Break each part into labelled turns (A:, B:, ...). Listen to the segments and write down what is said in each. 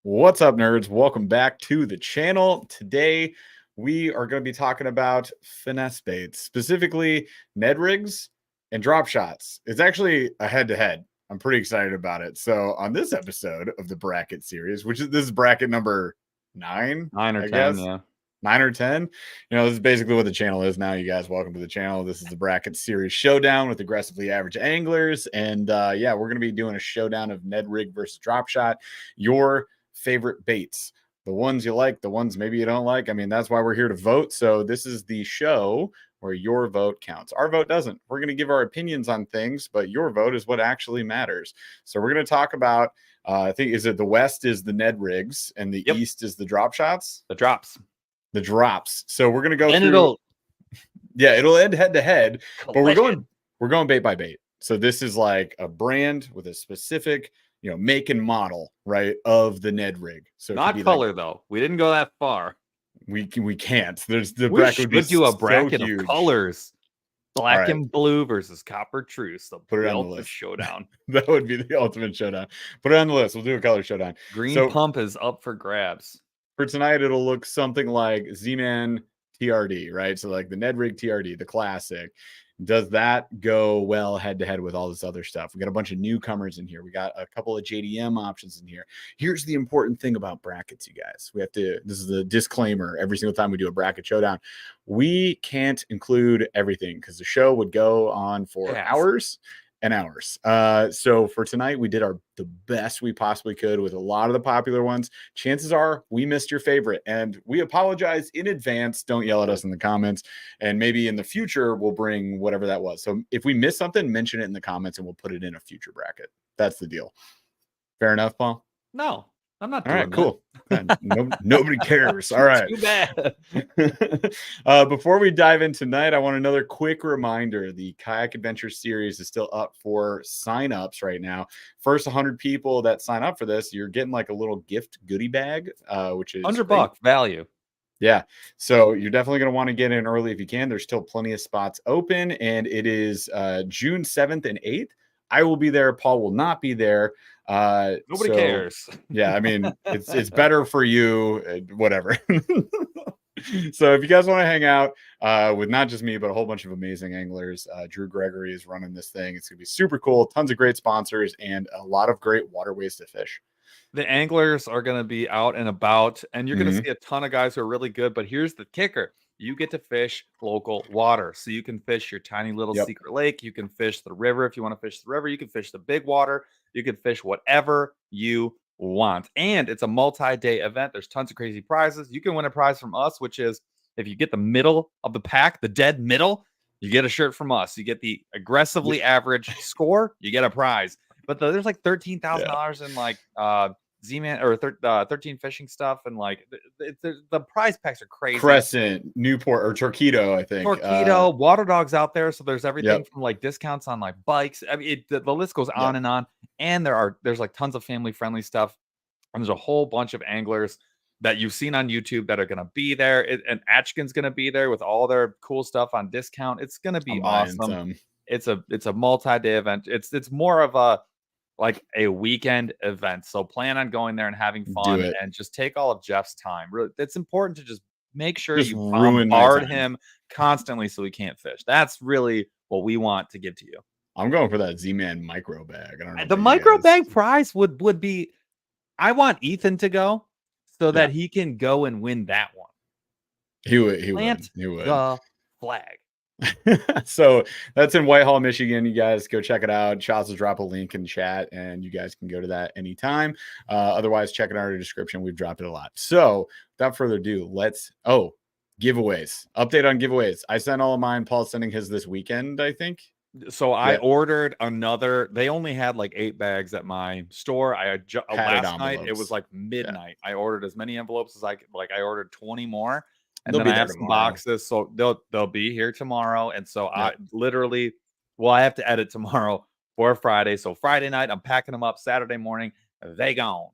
A: What's up, nerds? Welcome back to the channel. Today, we are going to be talking about finesse baits, specifically Ned rigs and drop shots. It's actually a head-to-head. I'm pretty excited about it. So, on this episode of the bracket series, this is bracket number 9,
B: 9 or
A: I
B: 10,
A: guess.
B: yeah.
A: 9 or 10. This is basically what the channel is now. You guys, welcome to the channel. This is the bracket series showdown with aggressively average anglers. And yeah, we're going to be doing a showdown of Ned rig versus drop shot. Your favorite baits, the ones you like, the ones maybe you don't like. I mean, that's why we're here to vote. So this is the show where your vote counts. Our vote doesn't. We're going to give our opinions on things, but your vote is what actually matters. So we're going to talk about, I think, is it the West is the Ned rigs and the East is the drop shots?
B: The drops.
A: The drops. So we're going to go
B: And
A: through. It'll end head to head, but we're going bait by bait. So this is like a brand with a specific, make and model, right, of the Ned rig. So
B: not color though. We didn't go that far.
A: We can't. There's the
B: we
A: bracket
B: should
A: would be
B: do a bracket
A: so
B: of
A: huge.
B: colors. Black and blue versus copper truce.
A: Put it on the list.
B: Showdown.
A: That would be the ultimate showdown. Put it on the list. We'll do a color showdown.
B: Green pump is up for grabs.
A: For tonight, it'll look something like Z-Man TRD, right? So like the Ned rig TRD, the classic. Does that go well head to head with all this other stuff? We got a bunch of newcomers in here. We got a couple of JDM options in here. Here's the important thing about brackets, you guys. This is the disclaimer every single time we do a bracket showdown. We can't include everything because the show would go on for hours and hours. So for tonight, we did the best we possibly could with a lot of the popular ones. Chances are we missed your favorite, and we apologize in advance. Don't yell at us in the comments, and maybe in the future we'll bring whatever that was. So if we miss something, mention it in the comments and we'll put it in a future bracket. That's the deal. Fair enough, Paul?
B: No, I'm not
A: doing that. Cool. Nobody cares. All right.
B: Too bad.
A: Before we dive in tonight, I want another quick reminder. The Kayak Adventure Series is still up for signups right now. First 100 people that sign up for this, you're getting like a little gift goodie bag, which is
B: $100 value.
A: Yeah. So you're definitely going to want to get in early if you can. There's still plenty of spots open, and it is June 7th and 8th. I will be there. Paul will not be there.
B: Nobody cares.
A: Yeah, I mean, it's better for you, whatever. So if you guys want to hang out with not just me, but a whole bunch of amazing anglers, Drew Gregory is running this thing. It's going to be super cool. Tons of great sponsors and a lot of great waterways to fish.
B: The anglers are going to be out and about, and you're going to see a ton of guys who are really good. But here's the kicker. You get to fish local water. So you can fish your tiny little secret lake. You can fish the river if you want to fish the river. You can fish the big water. You can fish whatever you want. And it's a multi-day event. There's tons of crazy prizes. You can win a prize from us, which is if you get the middle of the pack, the dead middle, you get a shirt from us. You get the aggressively average score, you get a prize. But there's like $13,000 in like Z-Man or 13 fishing stuff, and like the prize packs are crazy.
A: Crescent, Newport, or Torquedo, I think.
B: Torquedo, Water Dog's out there, so there's everything from like discounts on like bikes. I mean, the list goes on and on. And there's like tons of family friendly stuff, and there's a whole bunch of anglers that you've seen on YouTube that are going to be there. And Atchkin's going to be there with all their cool stuff on discount. It's going to be awesome. It's a multi-day event. It's more of a like a weekend event. So plan on going there and having fun and just take all of Jeff's time. Really, it's important to just make sure you bombard him constantly so he can't fish. That's really what we want to give to you.
A: I'm going for that Z-Man micro bag. I don't know.
B: The micro bag prize would be, I want Ethan to go so that he can go and win that one.
A: He would.
B: The flag.
A: So that's in Whitehall, Michigan. You guys go check it out. Shots will drop a link in the chat, and you guys can go to that anytime. Otherwise, check it out in the description. We've dropped it a lot. So without further ado, giveaways. Update on giveaways. I sent all of mine. Paul's sending his this weekend, I think.
B: So I ordered another. They only had like 8 bags at my store. Last night it was like midnight. I ordered as many envelopes as I could. Like I ordered 20 more. And then I have some boxes, so they'll be here tomorrow. And so I have to edit tomorrow for Friday. So Friday night, I'm packing them up. Saturday morning, they gone.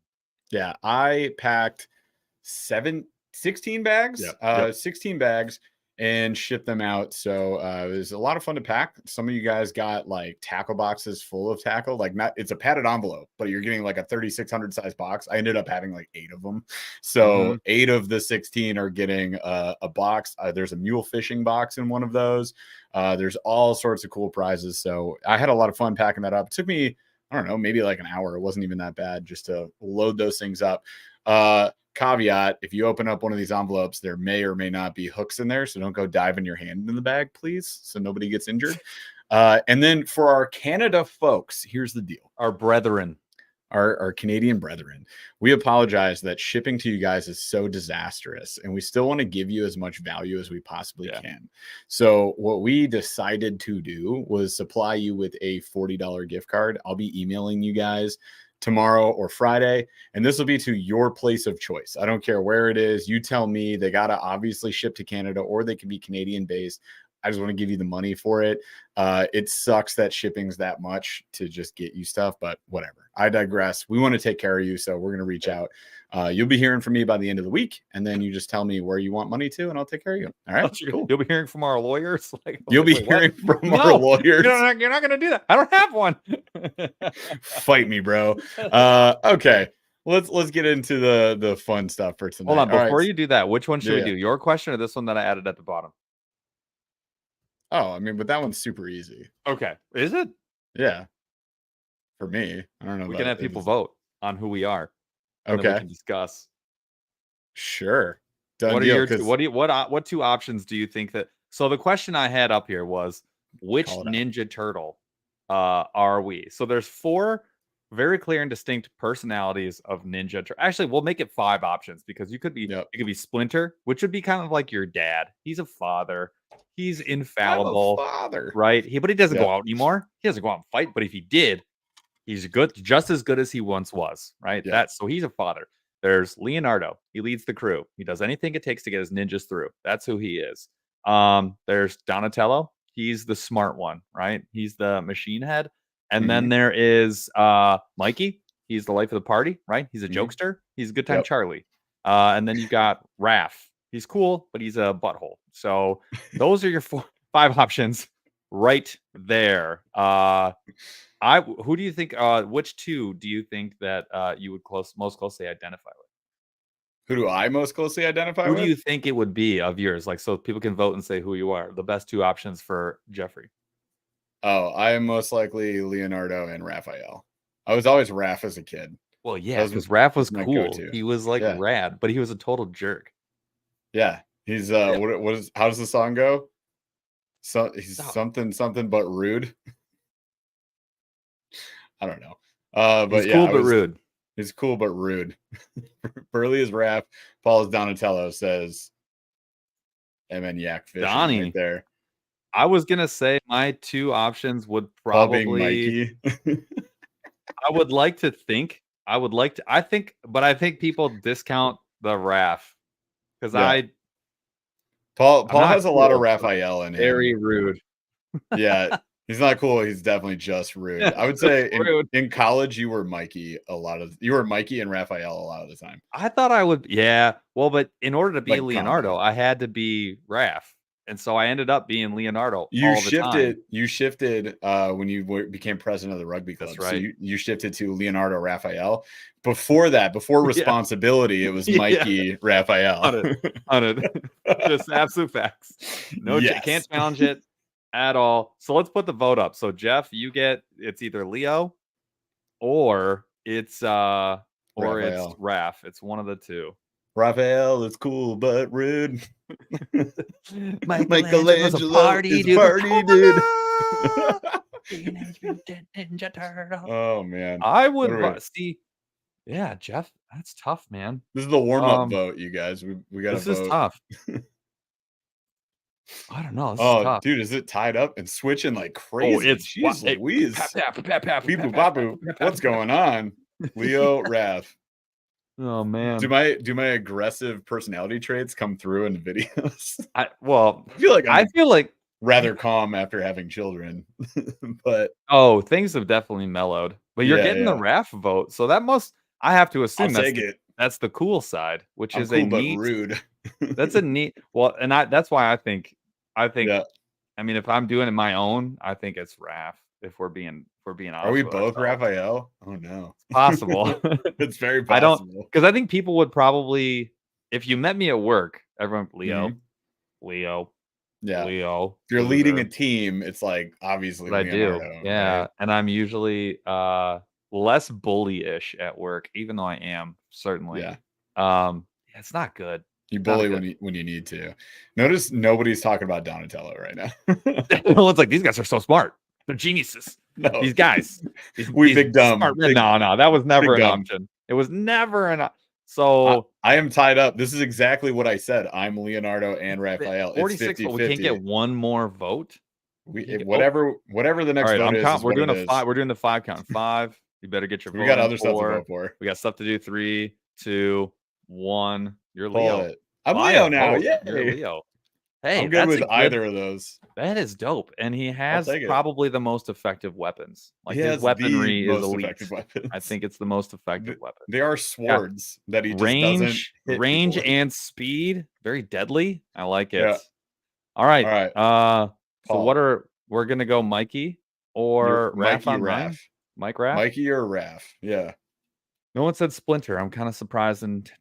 A: Yeah, I packed 16 bags. 16 bags. and ship them out. So it was a lot of fun to pack. Some of you guys got like tackle boxes full of tackle, like not, it's a padded envelope, but you're getting like a 3,600 size box. I ended up having like 8 of them. So 8 of the 16 are getting a box. There's a mule fishing box in one of those. There's all sorts of cool prizes. So I had a lot of fun packing that up. It took me, I don't know, maybe like an hour. It wasn't even that bad just to load those things up. Caveat, if you open up one of these envelopes, there may or may not be hooks in there. So don't go diving your hand in the bag, please. So nobody gets injured. And then for our Canada folks, here's the deal.
B: Our brethren.
A: Our Canadian brethren, we apologize that shipping to you guys is so disastrous, and we still want to give you as much value as we possibly can. So what we decided to do was supply you with a $40 gift card. I'll be emailing you guys tomorrow or Friday, and this will be to your place of choice. I don't care where it is. You tell me. They got to obviously ship to Canada, or they can be Canadian based. I just want to give you the money for it. It sucks that shipping's that much to just get you stuff, but whatever. I digress. We want to take care of you, so we're going to reach out. You'll be hearing from me by the end of the week, and then you just tell me where you want money to, and I'll take care of you. All right?
B: Cool. You'll be hearing from our lawyers.
A: You'll be hearing from our lawyers.
B: You're not going to do that. I don't have one.
A: Fight me, bro. Okay. Let's get into the fun stuff for tonight.
B: Hold on. Before you do that, which one should we do? Your question or this one that I added at the bottom?
A: Oh, I mean, but that one's super easy.
B: Okay. Is it?
A: Yeah. For me. I don't know.
B: We can have people vote on who we are.
A: Okay.
B: Then we can discuss.
A: Sure.
B: Done what deal, are what 2 options do you think that? So the question I had up here was, which Ninja Turtle are we? So there's 4 very clear and distinct personalities of Ninja Turtle. Actually, we'll make it 5 options because you could be you could be Splinter, which would be kind of like your dad. He's a father. He's infallible,
A: father,
B: right? But he doesn't go out anymore. He doesn't go out and fight. But if he did, he's good, just as good as he once was, right? So he's a father. There's Leonardo. He leads the crew. He does anything it takes to get his ninjas through. That's who he is. There's Donatello. He's the smart one, right? He's the machine head. And then there is Mikey. He's the life of the party, right? He's a jokester. He's a good time Charlie. And then you got Raph. He's cool, but he's a butthole. So those are your 5 options right there. Who do you think? Which 2 do you think that you would most closely identify with?
A: Who do I most closely identify with?
B: Who do you think it would be of yours? Like, so people can vote and say who you are. The best 2 options for Jeffrey.
A: Oh, I am most likely Leonardo and Raphael. I was always Raph as a kid.
B: Well, yeah, because Raph was cool. He was like rad, but he was a total jerk.
A: Yeah, he's what is? How does the song go? So he's something but rude. I don't know. But
B: he's cool but rude.
A: He's cool but rude. Burly is Raph. Paul is Donatello. Says Yak Fish
B: Donnie
A: right there.
B: I was gonna say my 2 options would probably
A: Mikey.
B: I would like to think. I think people discount the Raph because
A: Paul has a lot of Raphael in him.
B: Very rude.
A: Yeah, he's not cool. He's definitely just rude. I would say in college you were Mikey and Raphael a lot of the time.
B: I thought I would. Yeah. Well, but in order to be Leonardo, I had to be Raph. And so I ended up being Leonardo all the time.
A: You shifted when you became president of the rugby club.
B: That's right.
A: So you shifted to Leonardo Raphael. Before that, before responsibility, it was Mikey Raphael.
B: On it. Just absolute facts. No, can't challenge it at all. So let's put the vote up. So Jeff, it's either Leo or it's Raph. It's one of the 2.
A: Raphael is cool but rude.
B: Michelangelo's a party dude. Ninja Turtle.
A: Oh man,
B: I would see. Yeah, Jeff, that's tough, man.
A: This is the warm-up vote, you guys. We got to vote.
B: This is tough. I don't know. This is tough.
A: Dude, is it tied up and switching like crazy? Jeez Louise. What's going on? Leo, Raph.
B: Oh man.
A: Do my aggressive personality traits come through in the videos?
B: I feel like
A: rather calm after having children. But
B: things have definitely mellowed. But you're getting the Raph vote, so that I have to assume That's the cool side, which
A: I'm
B: is a
A: cool but
B: neat.
A: rude.
B: That's a neat. Well, and that's why I think.
A: Yeah.
B: I mean, if I'm doing it my own, I think it's Raph. If we're being
A: Are we
B: honest with
A: both
B: ourselves,
A: Raphael? Oh no.
B: it's possible.
A: It's very
B: I don't,
A: possible.
B: because I think people would probably, if you met me at work, everyone Leo,
A: Mhm.
B: Leo,
A: Yeah.
B: Leo,
A: If you're leading a
B: loser.
A: team, it's like obviously
B: What I do,
A: Leonardo, right?
B: yeah, and I'm usually less bully-ish at work, even though I am certainly.
A: Yeah.
B: Yeah, it's not good.
A: You
B: Not a
A: bully
B: good.
A: when you need to. Notice nobody's talking about Donatello right now.
B: Everyone's like, these guys are so smart. They're geniuses.
A: No.
B: These guys,
A: We
B: these
A: big dumb.
B: smart men. No, that was never
A: Big
B: an
A: dumb.
B: option. It was never an.
A: I,
B: So
A: I am tied up. This is exactly what I said. I'm Leonardo and Raphael. It's
B: 46, but we can't
A: 50-50.
B: get one more vote. Oh,
A: Whatever the
B: all
A: next
B: right.
A: vote is
B: We're
A: what it
B: doing a
A: is.
B: 5. We're doing the 5 count. 5. You better get your
A: We
B: vote
A: got
B: in.
A: other stuff to
B: 4.
A: vote for.
B: We got stuff to do. 3, 2, 1. You're
A: Pull
B: Leo
A: it. I'm
B: by a
A: Leo now.
B: vote. You're
A: Yay.
B: Leo. Hey,
A: I'm good
B: that's
A: with
B: a good.
A: either of those.
B: That is dope. And he
A: I'll
B: has
A: take it.
B: probably the most effective weapons. Like
A: He
B: his
A: has the
B: weaponry is
A: most
B: elite.
A: effective
B: I
A: weapons.
B: think it's the most effective weapon.
A: They are
B: Yeah.
A: swords that he just doesn't hit people with.
B: And speed, very deadly. I like it.
A: Yeah.
B: All right.
A: All right.
B: So we're gonna go Mikey or Raph
A: Mikey
B: on
A: Raph.
B: mine? Mike Raph?
A: Mikey or Raph. Yeah.
B: No one said Splinter. I'm kind of surprised and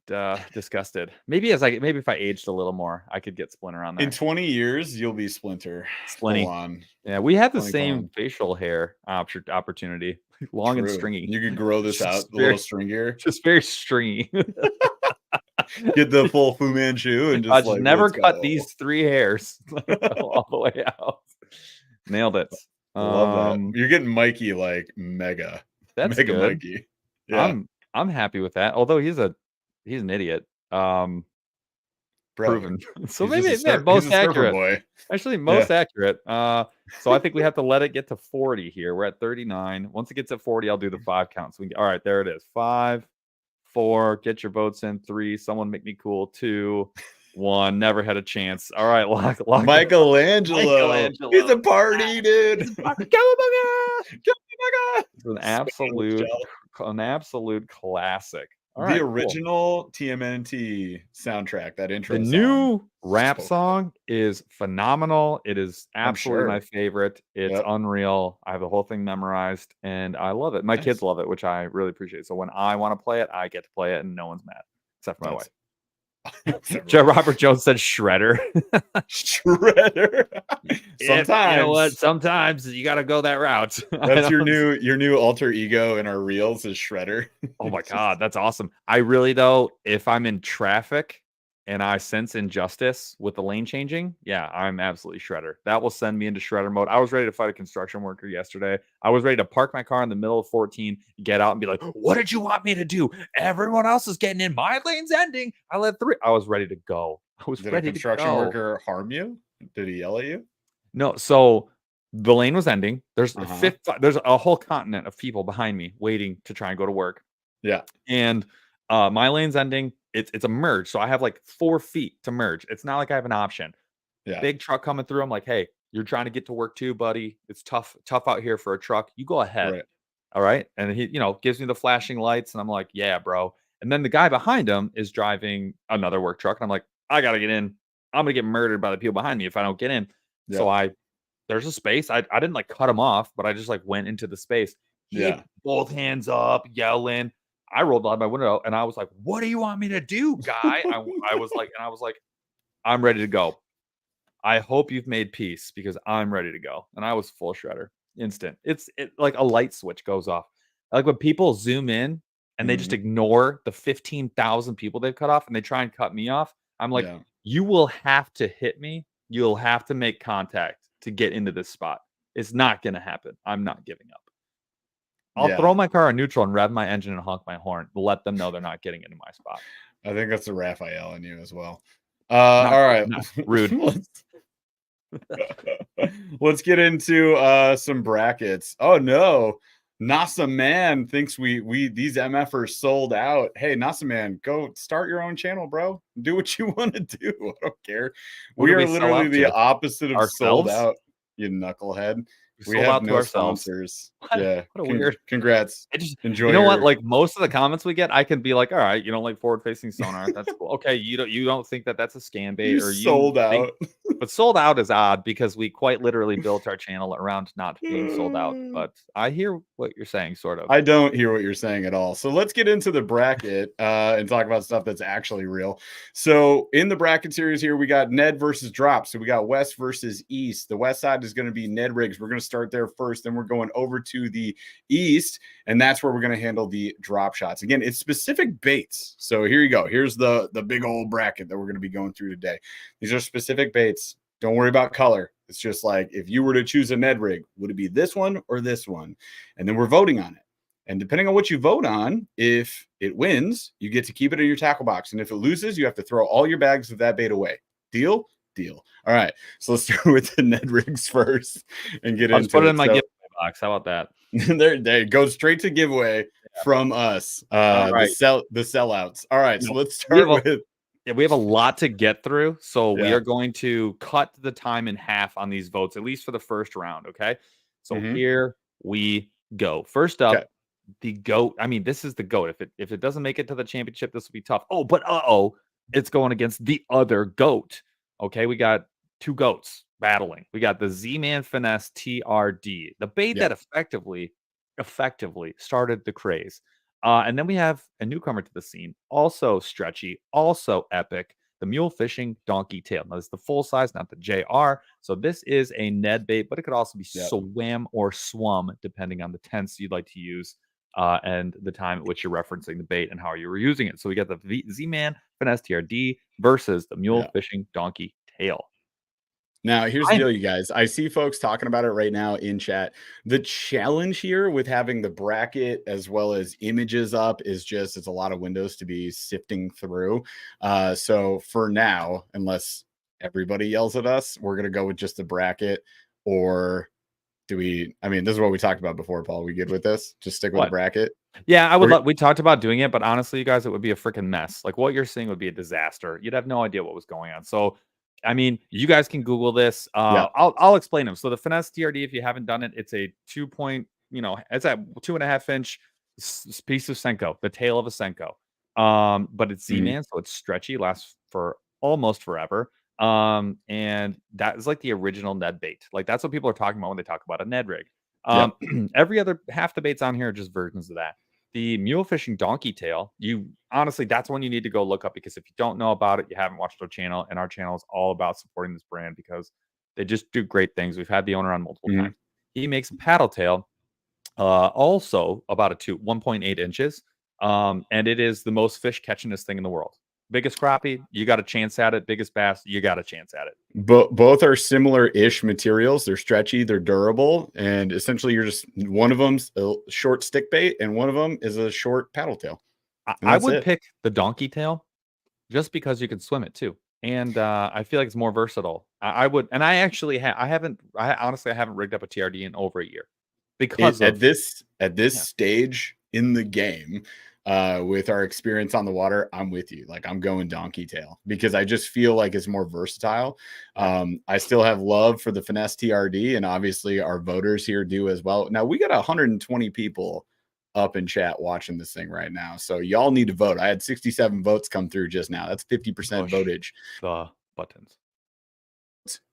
B: disgusted. Maybe if I aged a little more, I could get Splinter on there.
A: In 20 years, you'll be Splinter.
B: Splinty.
A: Full on.
B: Yeah, we have the
A: Splinty
B: same
A: clone.
B: facial hair opportunity. Long and
A: True.
B: stringy.
A: You could grow this out a little stringier.
B: Just very stringy.
A: Get the full Fu Manchu and
B: I
A: just
B: just
A: like
B: never
A: let's
B: cut
A: go.
B: these 3 hairs all the way out. Nailed it.
A: Love that. You're getting Mikey like mega.
B: That's
A: Mega
B: good.
A: Mikey. Yeah.
B: I'm happy with that. Although he's an idiot. Proven. So maybe most accurate.
A: Boy.
B: Actually, most accurate. So I think we have to let it get to 40 here. We're at 39. Once it gets at 40, I'll do the 5 count. So all right, there it is. 5, 4. Get your votes in. 3. Someone make me cool. 2, 1. Never had a chance. All right, lock.
A: Michelangelo. He's a party, dude.
B: It's an absolute classic. All right,
A: the original TMNT soundtrack, that intro
B: the
A: song.
B: new rap song is phenomenal. It is absolutely my
A: sure.
B: favorite. It's unreal. I have the whole thing memorized and I love it. My kids love it, which I really appreciate. So when I want to play it, I get to play it and no one's mad except for my wife. Robert Jones said Shredder.
A: Shredder. Sometimes
B: you know what? Sometimes you got to go that route.
A: That's your new alter ego in our reels is Shredder.
B: Oh my god, that's awesome. I really though, if I'm in traffic and I sense injustice with the lane changing, yeah, I'm absolutely Shredder. That will send me into Shredder mode. I was ready to fight a construction worker yesterday. I was ready to park my car in the middle of 14, get out and be like, what did you want me to do? Everyone else is getting in. My lane's ending. I let 3. I was ready to go.
A: Did a construction worker harm you? Did he yell at you?
B: No. So the lane was ending. There's a whole continent of people behind me waiting to try and go to work.
A: Yeah.
B: And my lane's ending. It's a merge. So I have like 4 feet to merge. It's not like I have an option.
A: Yeah.
B: Big truck coming through. I'm like, hey, you're trying to get to work too, buddy. It's tough out here for a truck. You go ahead.
A: Right.
B: All right. And he, gives me the flashing lights. And I'm like, yeah, bro. And then the guy behind him is driving another work truck. And I'm like, I got to get in. I'm going to get murdered by the people behind me if I don't get in. Yeah. So there's a space. I didn't like cut him off, but I just like went into the space. He had both hands up, yelling. I rolled out my window and I was like, what do you want me to do, guy? I was like, I'm ready to go. I hope you've made peace because I'm ready to go. And I was full Shredder. Instant. It's like a light switch goes off. Like when people zoom in and they just ignore the 15,000 people they've cut off and they try and cut me off. I'm like, you will have to hit me. You'll have to make contact to get into this spot. It's not going to happen. I'm not giving up. I'll throw my car in neutral and rev my engine and honk my horn to let them know they're not getting into my spot.
A: I think that's a Raphael in you as well. All right.
B: Rude.
A: Let's get into some brackets. Oh no. Nasa Man thinks we these MFers sold out. Hey, Nasa Man, go start your own channel, bro. Do what you want to do. I don't care. We are literally the opposite of sold out, you knucklehead.
B: We
A: We
B: sold
A: have
B: out to
A: no
B: ourselves.
A: sponsors.
B: What
A: Yeah.
B: a weird.
A: Congrats.
B: It just,
A: Enjoy
B: you know what?
A: your.
B: Like most of the comments we get, I can be like, all right, you don't like forward facing sonar. That's cool. Okay, you don't think that that's a scam bait,
A: You
B: or you
A: sold
B: think,
A: out.
B: but sold out is odd because we quite literally built our channel around not being sold out. But I hear what you're saying, sort of.
A: I don't hear what you're saying at all. So let's get into the bracket and talk about stuff that's actually real. So in the bracket series here, we got Ned versus Drop. So we got West versus East. The West side is going to be Ned rigs. We're going to start there first. Then we're going over to the East, and that's where we're going to handle the drop shots. Again, it's specific baits. So here you go. Here's the big old bracket that we're going to be going through today. These are specific baits. Don't worry about color. It's just like if you were to choose a Ned rig, would it be this one or this one? And then we're voting on it. And depending on what you vote on, if it wins, you get to keep it in your tackle box. And if it loses, you have to throw all your bags of that bait away. Deal? Deal. All right. So let's start with the Ned rigs first and get
B: I'll just put
A: into
B: it
A: it.
B: in my
A: So
B: giveaway box. How about that?
A: there it goes straight to giveaway from us.
B: All right.
A: The sellouts. All right. So
B: No,
A: let's
B: we have
A: start
B: a
A: with
B: Yeah, we have a lot to get through, so we
A: yeah.
B: are going to cut the time in half on these votes, at least for the first round, okay? So here we go. First
A: Okay.
B: up, the GOAT. I mean, this is the GOAT. If it doesn't make it to the championship, this will be tough. Oh, but it's going against the other GOAT. Okay, we got two GOATs battling. We got the Z-Man Finesse TRD, the bait that
A: Yep.
B: effectively started the craze. And then we have a newcomer to the scene, also stretchy, also epic, the mule fishing donkey tail. Now, this is the full size, not the JR. So this is a Ned bait, but it could also be
A: Yep.
B: swam or swum, depending on the tense you'd like to use and the time at which you're referencing the bait and how you were using it. So we got the Z-Man Finesse TRD versus the mule
A: Yep.
B: fishing donkey tail.
A: Now, here's the deal, you guys. I see folks talking about it right now in chat. The challenge here with having the bracket as well as images up is just it's a lot of windows to be sifting through. So for now, unless everybody yells at us, we're gonna go with just the bracket. Or do we? I mean, this is what we talked about before, Paul. We good with this? Just stick with the
B: What?
A: bracket.
B: Yeah, I would
A: We're
B: love. We talked about doing it, but honestly, you guys, it would be a freaking mess. Like what you're seeing would be a disaster. You'd have no idea what was going on. So, I mean, you guys can Google this.
A: yeah.
B: I'll explain them. So the Finesse TRD, if you haven't done it, it's a 2 point. It's a 2.5 inch piece of Senko, the tail of a Senko. But it's
A: Mhm.
B: Z-Man, so it's stretchy, lasts for almost forever. And that is like the original Ned bait. Like that's what people are talking about when they talk about a Ned rig.
A: Yep.
B: Every other half the baits on here are just versions of that. The mule fishing donkey tail, you honestly, that's one you need to go look up because if you don't know about it, you haven't watched our channel, and our channel is all about supporting this brand because they just do great things. We've had the owner on multiple
A: Mhm.
B: times. He makes a paddle tail, also about 1.8 inches, and it is the most fish catchingest thing in the world. Biggest crappie, you got a chance at it. Biggest bass, you got a chance at it.
A: Both are similar-ish materials. They're stretchy, they're durable, and essentially you're just one of them's a short stick bait and one of them is a short paddle tail. And
B: I
A: that's
B: would
A: it.
B: pick the donkey tail just because you can swim it too. And I feel like it's more versatile. I would, and I actually I honestly, I haven't rigged up a TRD in over a year because
A: At
B: of,
A: this
B: yeah,
A: stage in the game, with our experience on the water, I'm with you. Like I'm going donkey tail because I just feel like it's more versatile.
B: yeah.
A: I still have love for the Finesse TRD, and obviously our voters here do as well. Now we got 120 people up in chat watching this thing right now, so y'all need to vote. I had 67 votes come through just now. That's 50%
B: Push
A: votage
B: the buttons.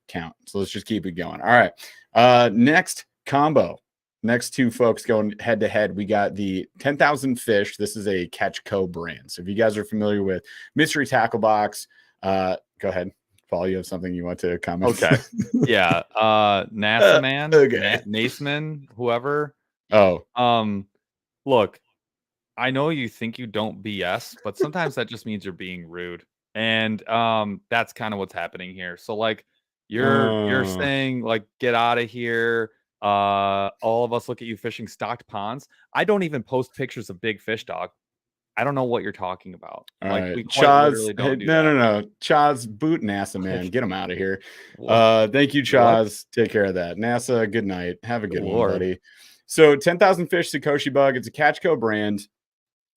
A: count. So let's just keep it going. All right. Next combo. Next two folks going head to head. We got the 10,000 Fish. This is a Catch Co brand. So if you guys are familiar with Mystery Tackle Box, go ahead. Paul, you have something you want to comment?
B: Okay. Yeah. NASA man,
A: Okay.
B: Naceman, whoever.
A: Oh,
B: Look, I know you think you don't BS, but sometimes that just means you're being rude. And that's kind of what's happening here. So like you're
A: oh,
B: saying like get out of here. All of us look at you fishing stocked ponds. I don't even post pictures of big fish, dog. I don't know what you're talking about.
A: all
B: Like
A: right.
B: we quite
A: Chaz.
B: literally
A: Hey,
B: don't do
A: no,
B: that.
A: no, no. Chaz, boot NASA, man. Get him out of here.
B: What?
A: Thank you,
B: What?
A: Chaz. Take care of that. NASA, good night. Have a
B: Good
A: good one,
B: Lord.
A: buddy. So 10,000 Fish Sakoshi Bug. It's a Catch Co brand,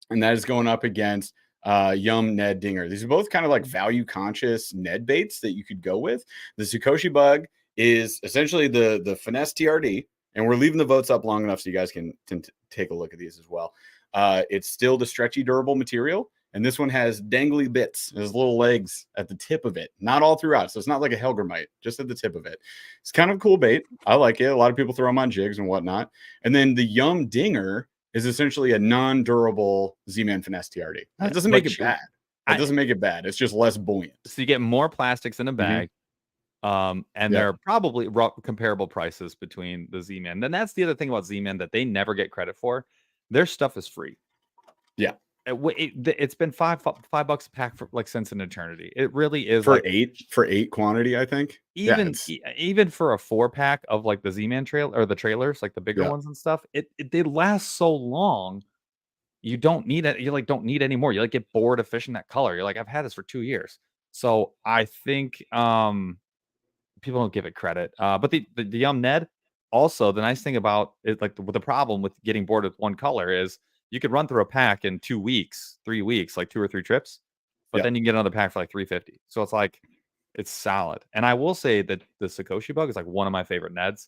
A: and that is going up against Yum Ned Dinger. These are both kind of like value conscious Ned baits that you could go with. The Sakoshi Bug is essentially the Finesse TRD, and we're leaving the votes up long enough so you guys can take a look at these as well. It's still the stretchy, durable material. And this one has dangly bits. There's little legs at the tip of it, not all throughout. So it's not like a Helgramite, just at the tip of it. It's kind of a cool bait. I like it. A lot of people throw them on jigs and whatnot. And then the Yum Dinger is essentially a non-durable Z-Man Finesse TRD. That doesn't make it bad. That doesn't make it bad. It's just less buoyant.
B: So you get more plastics in a bag. And there are probably comparable prices between the Z-Man. Then that's the other thing about Z-Man that they never get credit for. Their stuff is free.
A: Yeah.
B: It's been $5 a pack for like since an eternity. It really is
A: for eight quantity, I think.
B: Even for a 4-pack of like the Z-Man trail or the trailers, like the bigger ones and stuff, they last so long. You don't need it. You like don't need any more. You like get bored of fishing that color. You're like, I've had this for 2 years. So I think people don't give it credit. But the Yum Ned, also the nice thing about it, like the problem with getting bored with one color is you could run through a pack in 2 weeks, 3 weeks, like 2 or 3 trips, but then you can get another pack for like $3.50. So it's like it's solid. And I will say that the Sakoshi bug is like one of my favorite Neds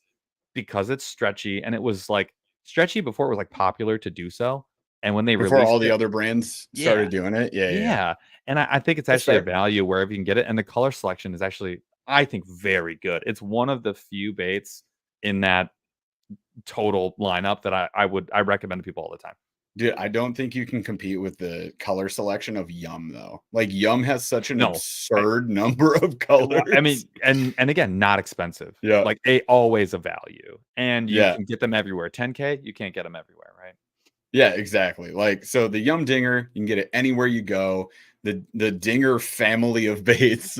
B: because it's stretchy, and it was like stretchy before it was like popular to do so. And when they
A: before
B: released
A: all the other brands started doing it, yeah.
B: And I think it's actually a value wherever you can get it, and the color selection is actually, I think, very good. It's one of the few baits in that total lineup that I recommend to people all the time.
A: Dude, I don't think you can compete with the color selection of Yum though. Like Yum has such an absurd number of colors.
B: I mean, and again, not expensive.
A: Yeah,
B: like they always a value, and you can get them everywhere. 10K, you can't get them everywhere, right?
A: Yeah, exactly. Like, so the Yum Dinger, you can get it anywhere you go. The Dinger family of baits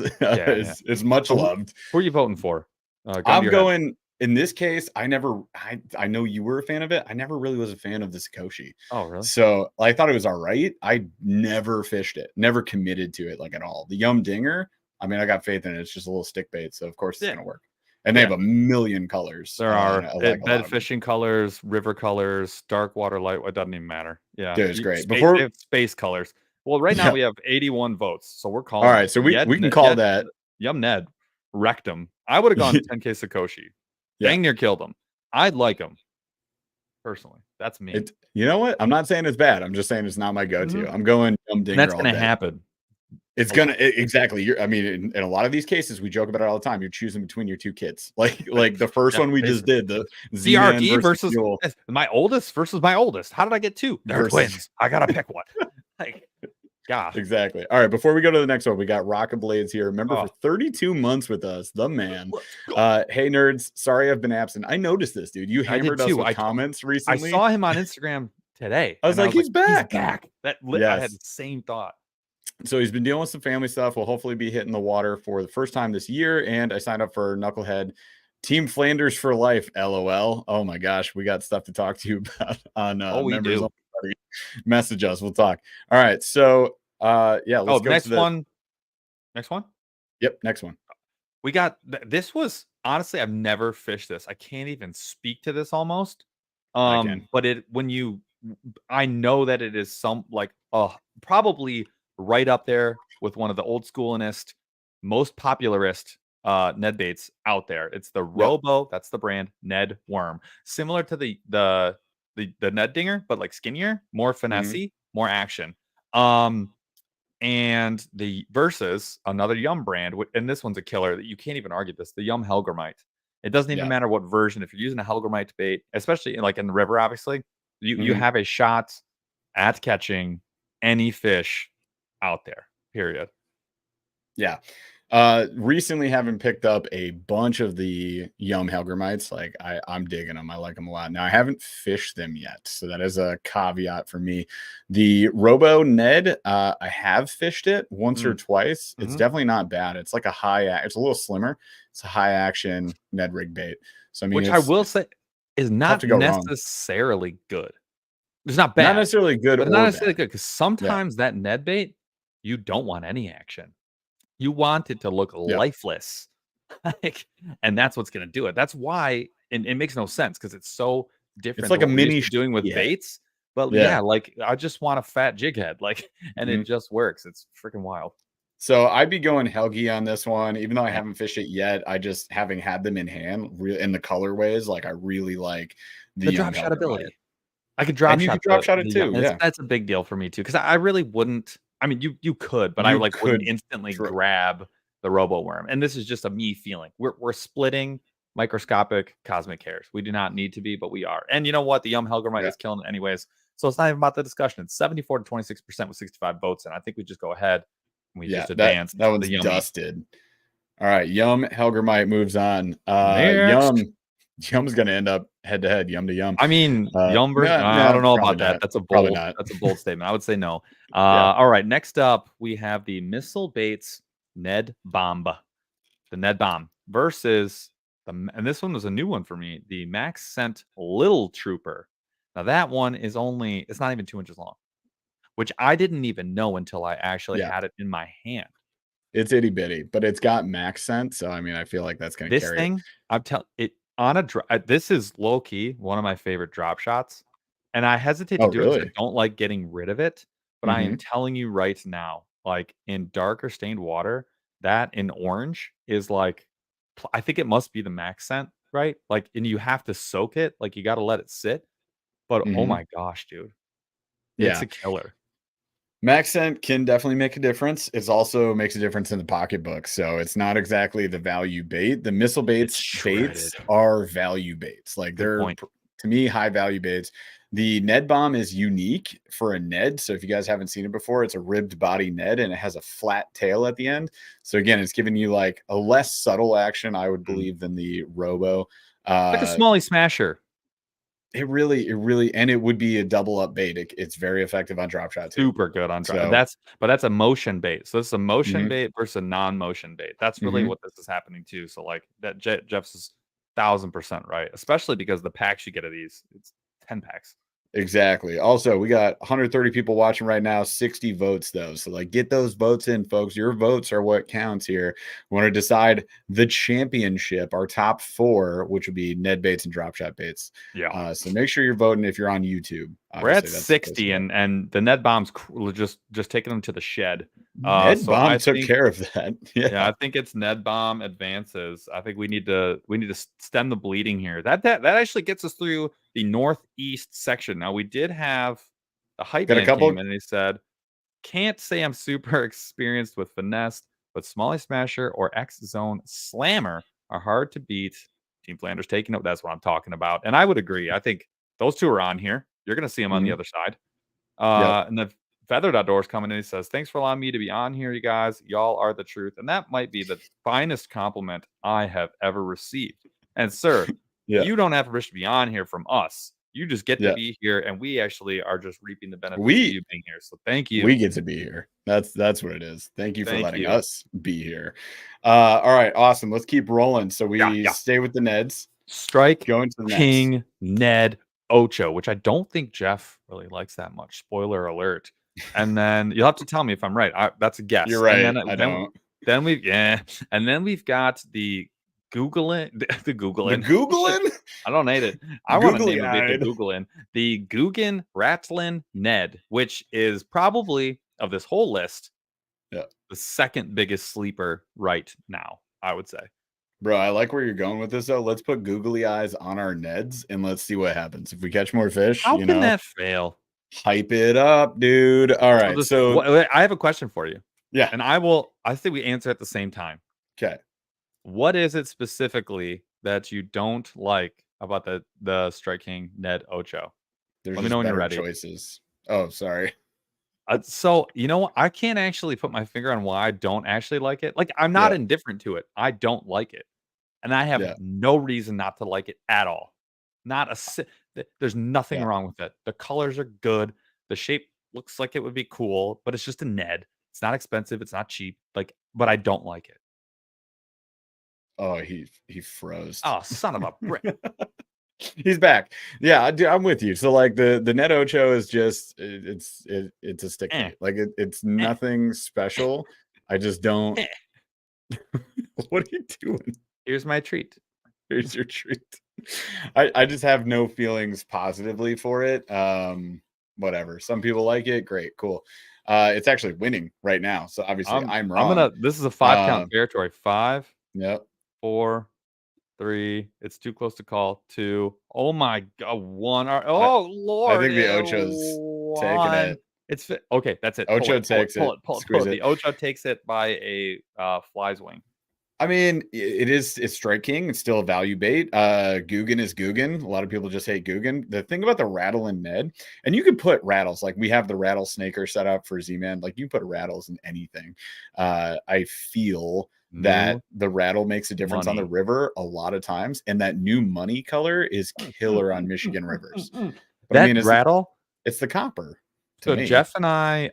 A: is much loved.
B: Who are you voting for?
A: I'm going, in this case, I know you were a fan of it. I never really was a fan of the Sakoshi.
B: Oh, really?
A: So I thought it was all right. I never fished it, never committed to it like at all. The Yum Dinger, I mean, I got faith in it. It's just a little stick bait. So of course it's going to work. And they have a million colors.
B: There are bed fishing colors, river colors, dark water, light. It doesn't even matter. Yeah,
A: dude, it's great.
B: Space colors. Well, right now we have 81 votes, so we're calling.
A: All right, so we can call that
B: Yum Ned Rectum. I would have gone 10K Sakoshi. Dang near killed him. I'd like him personally. That's me.
A: You know what? I'm not saying it's bad. I'm just saying it's not my go-to. I'm going Yum Dinger.
B: That's going to happen.
A: It's gonna exactly. I mean, in a lot of these cases, we joke about it all the time. You're choosing between your two kids, like the first one we just did, the
B: CRD versus my oldest versus my oldest. How did I get two? They're twins. I gotta pick one. Like, gosh,
A: exactly. All right, before we go to the next one, we got Rocket Blades here. Remember, for 32 months with us, the man. Hey nerds, sorry I've been absent. I noticed this, dude. You hammered us with comments recently.
B: I saw him on Instagram today.
A: I was like, he's back.
B: He's back. I had the same thought.
A: So he's been dealing with some family stuff. We'll hopefully be hitting the water for the first time this year. And I signed up for Knucklehead Team Flanders for life. LOL. Oh my gosh, we got stuff to talk to you about on members. Message us. We'll talk. All right. So let's go
B: next to one. Next one.
A: Yep. Next one.
B: We got this was honestly, I've never fished this. I can't even speak to this almost. But I know that it is probably right up there with one of the old schoolest, most popularist Ned baits out there. It's the Robo, that's the brand, Ned Worm. Similar to the Ned Dinger, but like skinnier, more finesse, more action. And the versus another Yum brand, and this one's a killer that you can't even argue this, the Yum Helgramite. It doesn't even matter what version. If you're using a Helgramite bait, especially like in the river, obviously, you have a shot at catching any fish out there, period.
A: Yeah. Recently having picked up a bunch of the Yum Helgramites, like I'm digging them. I like them a lot. Now I haven't fished them yet, so that is a caveat for me. The Robo Ned, I have fished it once or twice. It's definitely not bad. It's like it's a little slimmer. It's a high action Ned rig bait. So I mean,
B: which I will say is not necessarily good. It's not bad.
A: Not necessarily good,
B: but not necessarily good, because sometimes that Ned bait, you don't want any action. You want it to look lifeless. And that's what's going to do it. That's why it makes no sense, because it's so different.
A: It's like a mini
B: doing with baits. But like I just want a fat jig head, and it just works. It's freaking wild.
A: So I'd be going Helgi on this one, even though I
B: Okay.
A: haven't fished it yet. I just having had them in hand, in the colorways, like I really like the
B: The
A: young
B: drop shot
A: Helgermite.
B: ability. I could drop
A: And you
B: shot
A: could drop shot it
B: the young
A: too, yeah.
B: that's a big deal for me too, because I really wouldn't. I mean, you could, but I,
A: You
B: like, wouldn't
A: could
B: instantly
A: dr
B: grab the robo worm, and this is just a me feeling. We're splitting microscopic cosmic hairs. We do not need to be, but we are. And you know what? The Helgermite
A: yeah,
B: is killing it anyways, so it's not even about the discussion. It's 74 to 26% with 65 votes, and I think we just go ahead and we
A: yeah,
B: just
A: that
B: advance
A: one's
B: the Yummy.
A: dusted. All right, Yum Helgermite moves on.
B: Next.
A: Yum's gonna end up head to head, Yum to Yum.
B: I mean, Yum versus
A: No,
B: I
A: no,
B: don't know
A: probably
B: about that.
A: not. Probably not.
B: That's a bold statement. I would say no.
A: Yeah,
B: All right, next up, we have the Missile Baits Ned Bomb. The Ned Bomb versus and this one was a new one for me, the Max Scent Little Trooper. Now that one is only it's not even 2 inches long, which I didn't even know until I actually
A: yeah.
B: had it in my hand.
A: It's itty bitty, but it's got max scent, so I mean, I feel like that's gonna
B: This
A: carry it.
B: thing, I'm telling it on a this is low key one of my favorite drop shots, and I hesitate to
A: Oh,
B: do it because I
A: really?
B: don't like getting rid of it, but I am
A: Mhm,
B: telling you right now, like, in darker stained water, that in orange is, like, I think it must be the max scent, right? Like, and you have to soak it, like, you gotta let it sit, but oh
A: mhm.
B: my gosh, dude, it's
A: Yeah.
B: a killer.
A: Max scent can definitely make a difference. It also makes a difference in the pocketbook, so it's not exactly the value bait. The missile
B: It's
A: baits
B: shredded.
A: are value baits. Like,
B: Good
A: they're
B: point.
A: to me, high value baits. The Ned Bomb is unique for a Ned, so if you guys haven't seen it before, it's a ribbed body Ned, and it has a flat tail at the end. So again, it's giving you, like, a less subtle action, I would
B: Mm.
A: believe, than the Robo.
B: Like a
A: Uh
B: Smalley Smasher.
A: it really and it would be a double up bait. It's very effective on drop shot too.
B: Super good on dry.
A: So,
B: That's a motion bait. So this is a motion
A: mhm,
B: bait versus a non-motion bait. That's really
A: mhm.
B: what this is happening too. So like that Jeff's is 1000% right, especially because the packs you get of these, it's 10 packs.
A: Exactly. Also, we got 130 people watching right now, 60 votes though. So, like, get those votes in, folks. Your votes are what counts here. We want to decide the championship, our top four, which would be Ned baits and drop shot baits.
B: Yeah.
A: So make sure you're voting if you're on YouTube.
B: We're at
A: Obviously, that's the place to
B: 60
A: go.
B: and the Ned Bomb's just taking them to the shed.
A: Ned
B: So
A: Bomb
B: I
A: took
B: think
A: care of that.
B: yeah,
A: Yeah.
B: I think it's Ned Bomb advances. I think we need to stem the bleeding here. That actually gets us through the northeast section. Now we did have the hype
A: Got a
B: man came
A: couple.
B: in and he said, "Can't say I'm super experienced with finesse, but Smalley Smasher or X Zone Slammer are hard to beat." Team Flanders taking up. That's what I'm talking about, and I would agree. I think those two are on here. You're going to see them on the
A: Mhm.
B: other side.
A: Yep.
B: And the Feathered Outdoors coming in. He says, "Thanks for allowing me to be on here, you guys. Y'all are the truth." And that might be the finest compliment I have ever received. And, sir,
A: Yeah.
B: you don't have permission to be on here from us. You just get to
A: Yeah.
B: be here, and we actually are just reaping the benefits of
A: We
B: you being here. So thank you.
A: We get to be here. That's what it is. Thank you for
B: Thank
A: letting
B: you.
A: us be here. All right, awesome. Let's keep rolling. So
B: Yeah,
A: we
B: yeah.
A: stay with the Neds,
B: Strike
A: go into the next.
B: King Ned Ocho, which I don't think Jeff really likes that much. Spoiler alert. And then you'll have to tell me if I'm right. That's a
A: You're
B: guess. And
A: right.
B: then
A: I don't.
B: and then we've got the Googlein, the
A: The
B: Googlein.
A: Googling?
B: I don't hate it. I want to
A: Googly
B: name a bait the
A: eyed.
B: Googlein, the Guggen Ratlin Ned, which is probably of this whole list
A: Yeah.
B: the second biggest sleeper right now. I would say.
A: Bro, I like where you're going with this though. Let's put googly eyes on our Neds and let's see what happens. If we catch more fish,
B: How can that fail?
A: hype it up, dude. All
B: So
A: right.
B: just
A: So
B: wait, I have a question for you,
A: yeah.
B: and I think we answer at the same time.
A: Okay.
B: What is it specifically that you don't like about the Strike King Ned Ocho?
A: There's
B: Let me know
A: just
B: when you're
A: better
B: ready.
A: choices. Oh, sorry.
B: So you know what? I can't actually put my finger on why I don't actually like it. Like I'm not
A: Yeah.
B: indifferent to it. I don't like it, and I have
A: Yeah.
B: no reason not to like it at all. Not a there's nothing
A: Yeah.
B: wrong with it. The colors are good. The shape looks like it would be cool, but it's just a Ned. It's not expensive. It's not cheap. Like, but I don't like it.
A: Oh, he froze.
B: Oh, son of a brick.
A: He's back. Yeah, I'm with you. So like the Net Ocho is just it's a stick
B: Eh,
A: bait. Like it's
B: eh,
A: nothing special. I just don't.
B: eh.
A: What are you doing?
B: Here's my treat.
A: Here's your treat. I just have no feelings positively for it. Whatever. Some people like it. Great, cool. It's actually winning right now. So obviously I'm wrong.
B: This is a 5 count territory. 5,
A: Yep.
B: 4, 3. It's too close to call. 2. Oh my god. 1.
A: I,
B: Oh
A: I
B: Lord.
A: think the Ocho's taking
B: 1.
A: it.
B: It's okay. That's it. Pull
A: Ocho
B: it. Pull it.
A: takes
B: Pull
A: it.
B: it. Pull it. Pull
A: Squeeze
B: it.
A: it.
B: The Ocho takes it by a fly's wing.
A: I mean, it's Strike King. It's still a value bait. Guggen is Guggen. A lot of people just hate Guggen. The thing about the rattle and Ned, and you can put rattles, like we have the rattlesnaker set up for Z-Man. Like you can put rattles in anything. I feel that the rattle makes a difference on the river a lot of times, and that new money color is killer on Michigan rivers. But I mean,
B: rattle.
A: It's the copper.
B: So Jeff and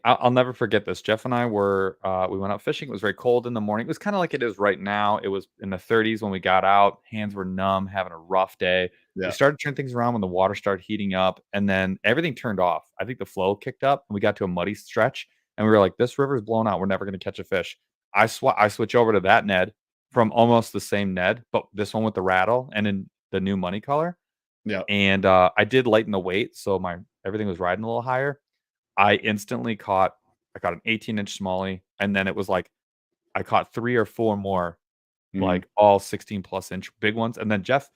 B: I'll never forget this. Jeff and I were, we went out fishing. It was very cold in the morning. It was kind of like it is right now. It was in the 30s when we got out. Hands were numb, having a rough day.
A: Yeah.
B: We started turning things around when the water started heating up, and then everything turned off. I think the flow kicked up, and we got to a muddy stretch, and we were like, "This river's blown out. We're never going to catch a fish." I switch over to that Ned from almost the same Ned, but this one with the rattle and in the new money color.
A: Yeah.
B: And I did lighten the weight, so everything was riding a little higher. I caught an 18-inch smallie, and then it was like I caught 3 or 4 more, like all 16 plus inch big ones. And then Jeff,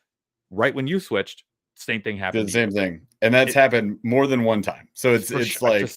B: right when you switched, same thing happened.
A: The same thing, and that's happened more than one time. So it's like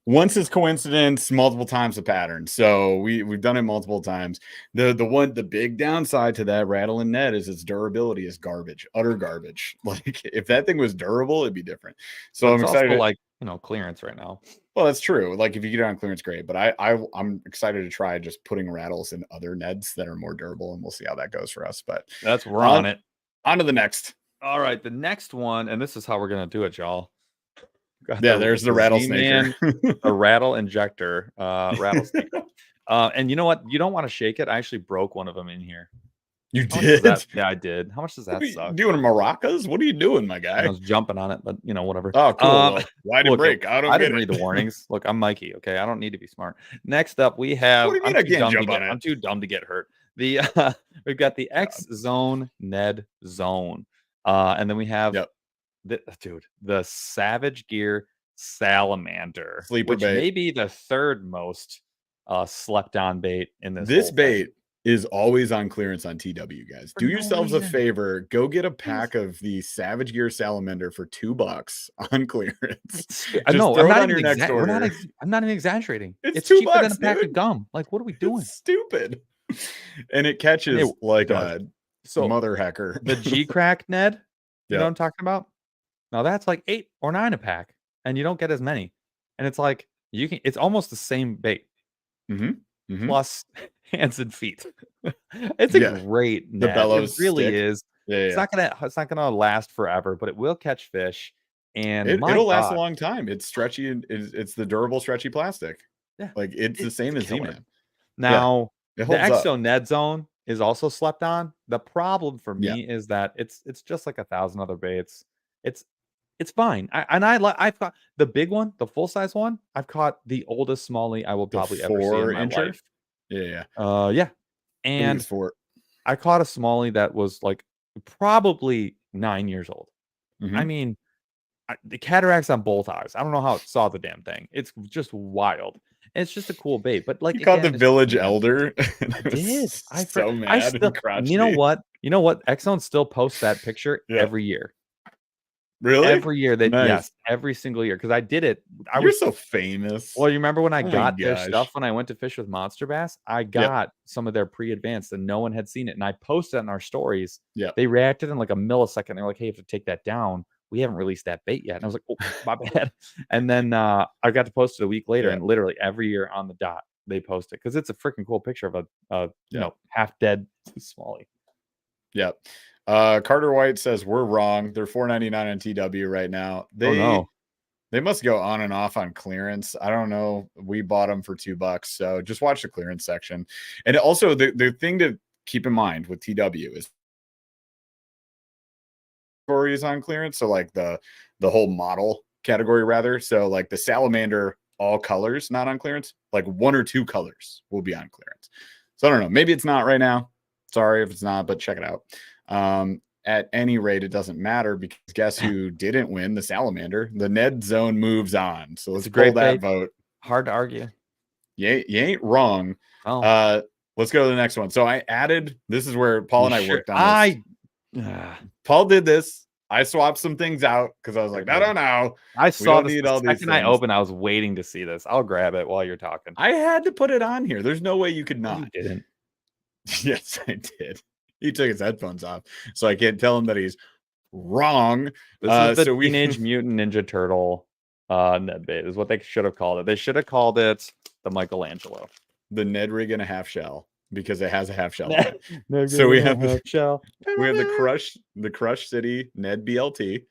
A: once is coincidence, multiple times a pattern. So we've done it multiple times. The big downside to that rattle and Ned is its durability is garbage, utter garbage. Like if that thing was durable, it'd be different. So I'm excited.
B: Also clearance right now.
A: Well, that's true. Like if you get it on clearance, great. But I'm excited to try just putting rattles in other Neds that are more durable, and we'll see how that goes for us. But
B: we're on it.
A: On to the next.
B: All right, the next one, and this is how we're gonna do it, y'all.
A: There's the rattlesnake,
B: a rattle injector, rattlesnake. And you know what? You don't want to shake it. I actually broke one of them in here.
A: You did?
B: Yeah, I did. How much does that suck?
A: Doing maracas? What are you doing, my guy?
B: I was jumping on it, but whatever.
A: Oh, cool. Well, why did it break? I didn't
B: read the warnings. Look, I'm Mikey. Okay, I don't need to be smart. Next up, we have.
A: What do you mean I can't jump on it?
B: I'm too dumb to get hurt. We've got the X Zone Ned Zone, and then we have the Savage Gear Salamander,
A: Sleeper
B: which
A: bait.
B: may be the third most slept on bait in this.
A: This bait is always on clearance on TW, guys. Do yourselves a favor. Go get a pack of the Savage Gear Salamander for $2 on clearance.
B: I know. I'm not even I'm not even exaggerating. It's $2, cheaper than a pack of gum. Like, what are we doing?
A: It's stupid. And it catches like a mother hacker.
B: The G Crack Ned. You know what I'm talking about? Now that's like 8 or 9 a pack, and you don't get as many. And it's like it's almost the same bait. Plus hands and feet. It's a great net.
A: The bellows.
B: It really
A: stick.
B: is. It's not gonna last forever, but it will catch fish. And
A: it'll last a long time. It's stretchy, and it's the durable, stretchy plastic.
B: Yeah,
A: like it's the same as Z-Man.
B: Now the Exo Ned Zone is also slept on. The problem for me is that it's just like 1,000 other baits. It's fine. I've got the big one, the full size one. I've caught the oldest smallie I will probably ever see in my life.
A: Yeah.
B: And I caught a smallie that was like probably 9 years old. I mean, the cataracts on both eyes. I don't know how it saw the damn thing. It's just wild. And it's just a cool bait. But like
A: you caught the village elder.
B: I did.
A: I'm so mad.
B: You know what? Exxon still posts that picture every year.
A: Really?
B: Every year every single year. Because I did it.
A: You're so famous.
B: Well, you remember when I got their stuff when I went to fish with Monster Bass? I got some of their pre-advanced and no one had seen it. And I posted it in our stories. They reacted in like a millisecond. They're like, hey, you have to take that down. We haven't released that bait yet. And I was like, oh, my bad. And then I got to post it a week later, and literally every year on the dot, they post it because it's a freaking cool picture of a half dead smallie.
A: Yep. Carter White says we're wrong. They're $4.99 on TW right now. They must go on and off on clearance. I don't know. We bought them for $2, so just watch the clearance section. And also the thing to keep in mind with TW is is on clearance. So like the whole model category rather. So like the Salamander, all colors not on clearance. Like 1 or 2 colors will be on clearance. So I don't know. Maybe it's not right now. Sorry if it's not, but check it out. At any rate, it doesn't matter because guess who didn't win? The Salamander. The Ned Zone moves on. So let's pull that vote.
B: Hard to argue.
A: You ain't wrong.
B: Oh,
A: Let's go to the next one. So I added, this is where Paul and I worked on this. Paul did this. I swapped some things out because I was like, no.
B: I
A: We
B: saw
A: don't
B: this
A: need
B: the
A: all these
B: second I
A: things.
B: opened. I was waiting to see this. I'll grab it while you're talking.
A: I had to put it on here. There's no way you could not.
B: You didn't.
A: Yes, I did. He took his headphones off, so I can't tell him that he's wrong.
B: This is the Teenage Mutant Ninja Turtle Ned bait. Is what they should have called it. They should have called it the Michelangelo.
A: The Ned rig and a half shell, because it has a half shell.
B: So we have the
A: Crush City Ned BLT,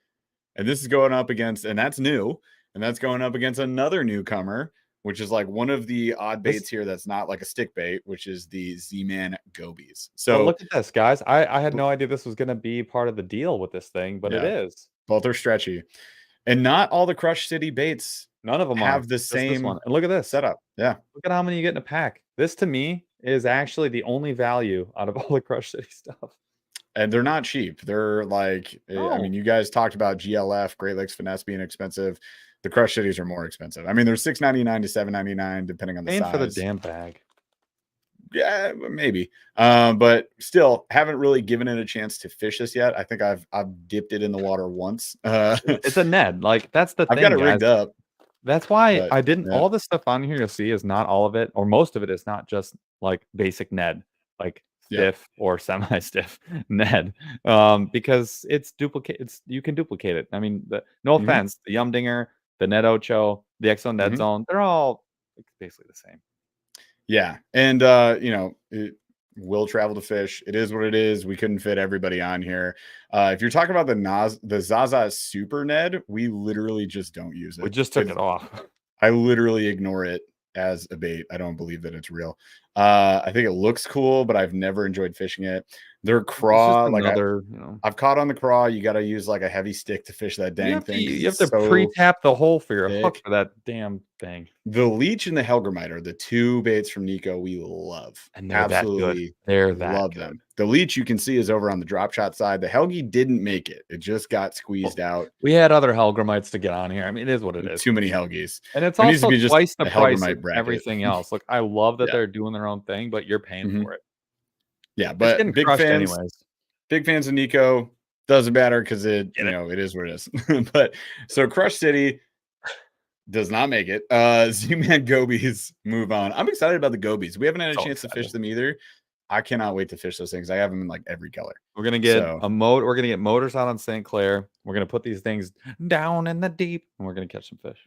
A: and this is going up against, and that's new, and that's going up against another newcomer, which is like one of the odd baits here that's not like a stick bait, which is the Z-Man Gobies. So
B: look at this, guys. I had no idea this was going to be part of the deal with this thing, but it is.
A: Both are stretchy, and not all the Crush City baits.
B: None of them
A: have the same
B: one. And look at this
A: setup. Yeah,
B: look at how many you get in a pack. This to me is actually the only value out of all the Crush City stuff.
A: And they're not cheap. They're like, I mean, you guys talked about GLF, Great Lakes Finesse being expensive. The Crush Cities are more expensive. I mean, they're $6.99 to $7.99 depending on the size.
B: For the damn bag.
A: Yeah, maybe. But still, haven't really given it a chance to fish this yet. I think I've dipped it in the water once.
B: It's a Ned. Like that's the thing.
A: I've got it rigged up.
B: That's why I didn't. All the stuff on here you'll see is not all of it, or most of it is not just like basic Ned, like stiff or semi-stiff Ned, because it's duplicate. You can duplicate it. I mean, no offense, the Yumdinger, the Ned Ocho, the Exo Ned Zone, they're all basically the same.
A: Yeah, and you know, it will travel to fish. It is what it is. We couldn't fit everybody on here. If you're talking about the Zaza Super Ned, we literally just don't use it.
B: We just took it off.
A: I literally ignore it as a bait. I don't believe that it's real. I think it looks cool, but I've never enjoyed fishing it. Their craw, like I've caught on the craw. You got to use like a heavy stick to fish that dang thing.
B: You have to pre-tap the hole for your hook for that damn thing.
A: The leech and the Helgramite are the two baits from Nico we love.
B: And they're absolutely they're that
A: love
B: good.
A: Them. The leech you can see is over on the drop shot side. The Helgi didn't make it. It just got squeezed out.
B: We had other Helgramites to get on here. I mean, it is what it is.
A: Too many Helgis.
B: And it's also twice the price of everything else. Look, I love that they're doing their own thing, but you're paying for it.
A: Yeah, but big fans anyways. Big fans of Nico. Doesn't matter because it is what it is. But so Crush City does not make it. Z-Man Gobies move on. I'm excited about the Gobies. We haven't had a chance to fish them either. I cannot wait to fish those things. I have them in like every color.
B: We're gonna get We're gonna get motors out on St. Clair. We're gonna put these things down in the deep, and we're gonna catch some fish.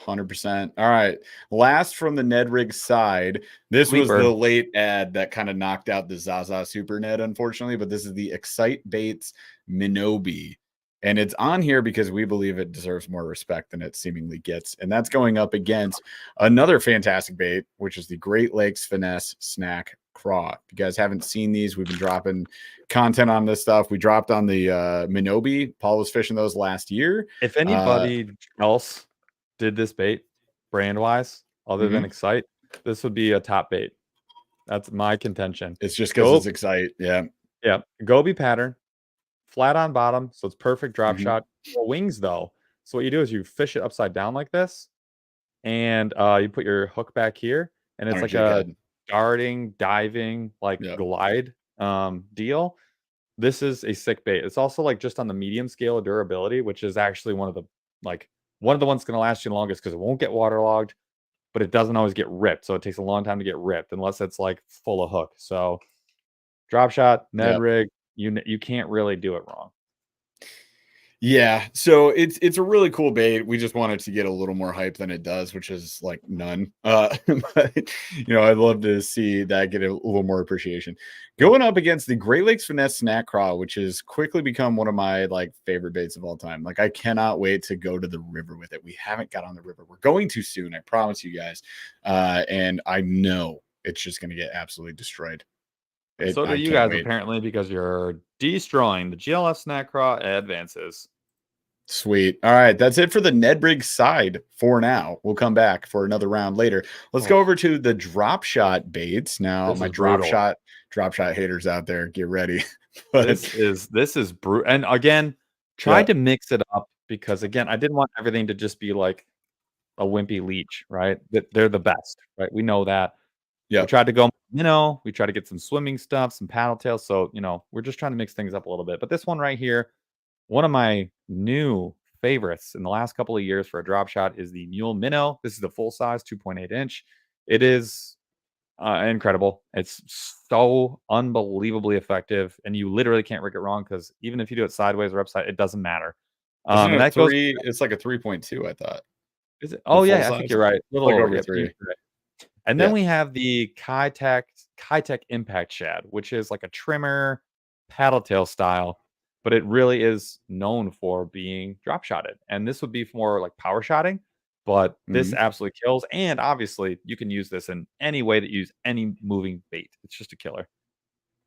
A: 100%. All right. Last from the Ned rig side. This was the late ad that kind of knocked out the Zaza Super Ned, unfortunately. But this is the Excite Baits Minobi. And it's on here because we believe it deserves more respect than it seemingly gets. And that's going up against another fantastic bait, which is the Great Lakes Finesse Snack Craw. If you guys haven't seen these, we've been dropping content on this stuff. We dropped on the Minobi. Paul was fishing those last year.
B: If anybody else did this bait brand wise, other than Excite, this would be a top bait. That's my contention.
A: It's just because it's Excite. Yeah.
B: Yeah. Gobi pattern, flat on bottom. So it's perfect drop shot. For wings though. So what you do is you fish it upside down like this, and you put your hook back here, and it's like a darting, diving, like glide deal. This is a sick bait. It's also like just on the medium scale of durability, which is actually one of the ones going to last you the longest because it won't get waterlogged, but it doesn't always get ripped. So it takes a long time to get ripped unless it's like full of hook. So drop shot, Ned rig, you can't really do it wrong.
A: Yeah, so it's a really cool bait. We just wanted to get a little more hype than it does, which is like none. But I'd love to see that get a little more appreciation. Going up against the Great Lakes Finesse Snack Craw, which has quickly become one of my favorite baits of all time. Like I cannot wait to go to the river with it. We haven't got on the river. We're going to soon, I promise you guys. And I know it's just going to get absolutely destroyed.
B: So do you guys apparently, because you're destroying the GLF Snack Craw advances.
A: Sweet. All right, that's it for the Ned rig side for now. We'll come back for another round later. Let's go over to the drop shot baits now. My drop shot haters out there, get ready.
B: This is brutal. And again, tried to mix it up because again, I didn't want everything to just be like a wimpy leech, right? That they're the best, right? We know that. We
A: Yep.
B: tried to go, we tried to get some swimming stuff, some paddle tails. So, we're just trying to mix things up a little bit. But this one right here, one of my new favorites in the last couple of years for a drop shot is the Mule Minnow. This is the full size 2.8 inch. It is incredible. It's so unbelievably effective, and you literally can't rig it wrong because even if you do it sideways or upside, it doesn't matter.
A: Isn't it
B: And
A: a
B: that goes.
A: 3? It's like a 3.2, I thought.
B: Is it?
A: The
B: Oh
A: full
B: yeah, I think
A: size?
B: you're right. A
A: It's
B: little
A: like
B: over.
A: over
B: Yep, you're
A: 3.
B: right. And then
A: Yeah.
B: we have the Kitech Impact Shad, which is like a trimmer paddle tail style, but it really is known for being drop shotted. And this would be for like power shotting, but this
A: Mhm.
B: absolutely kills. And obviously, you can use this in any way that you use any moving bait. It's just a killer.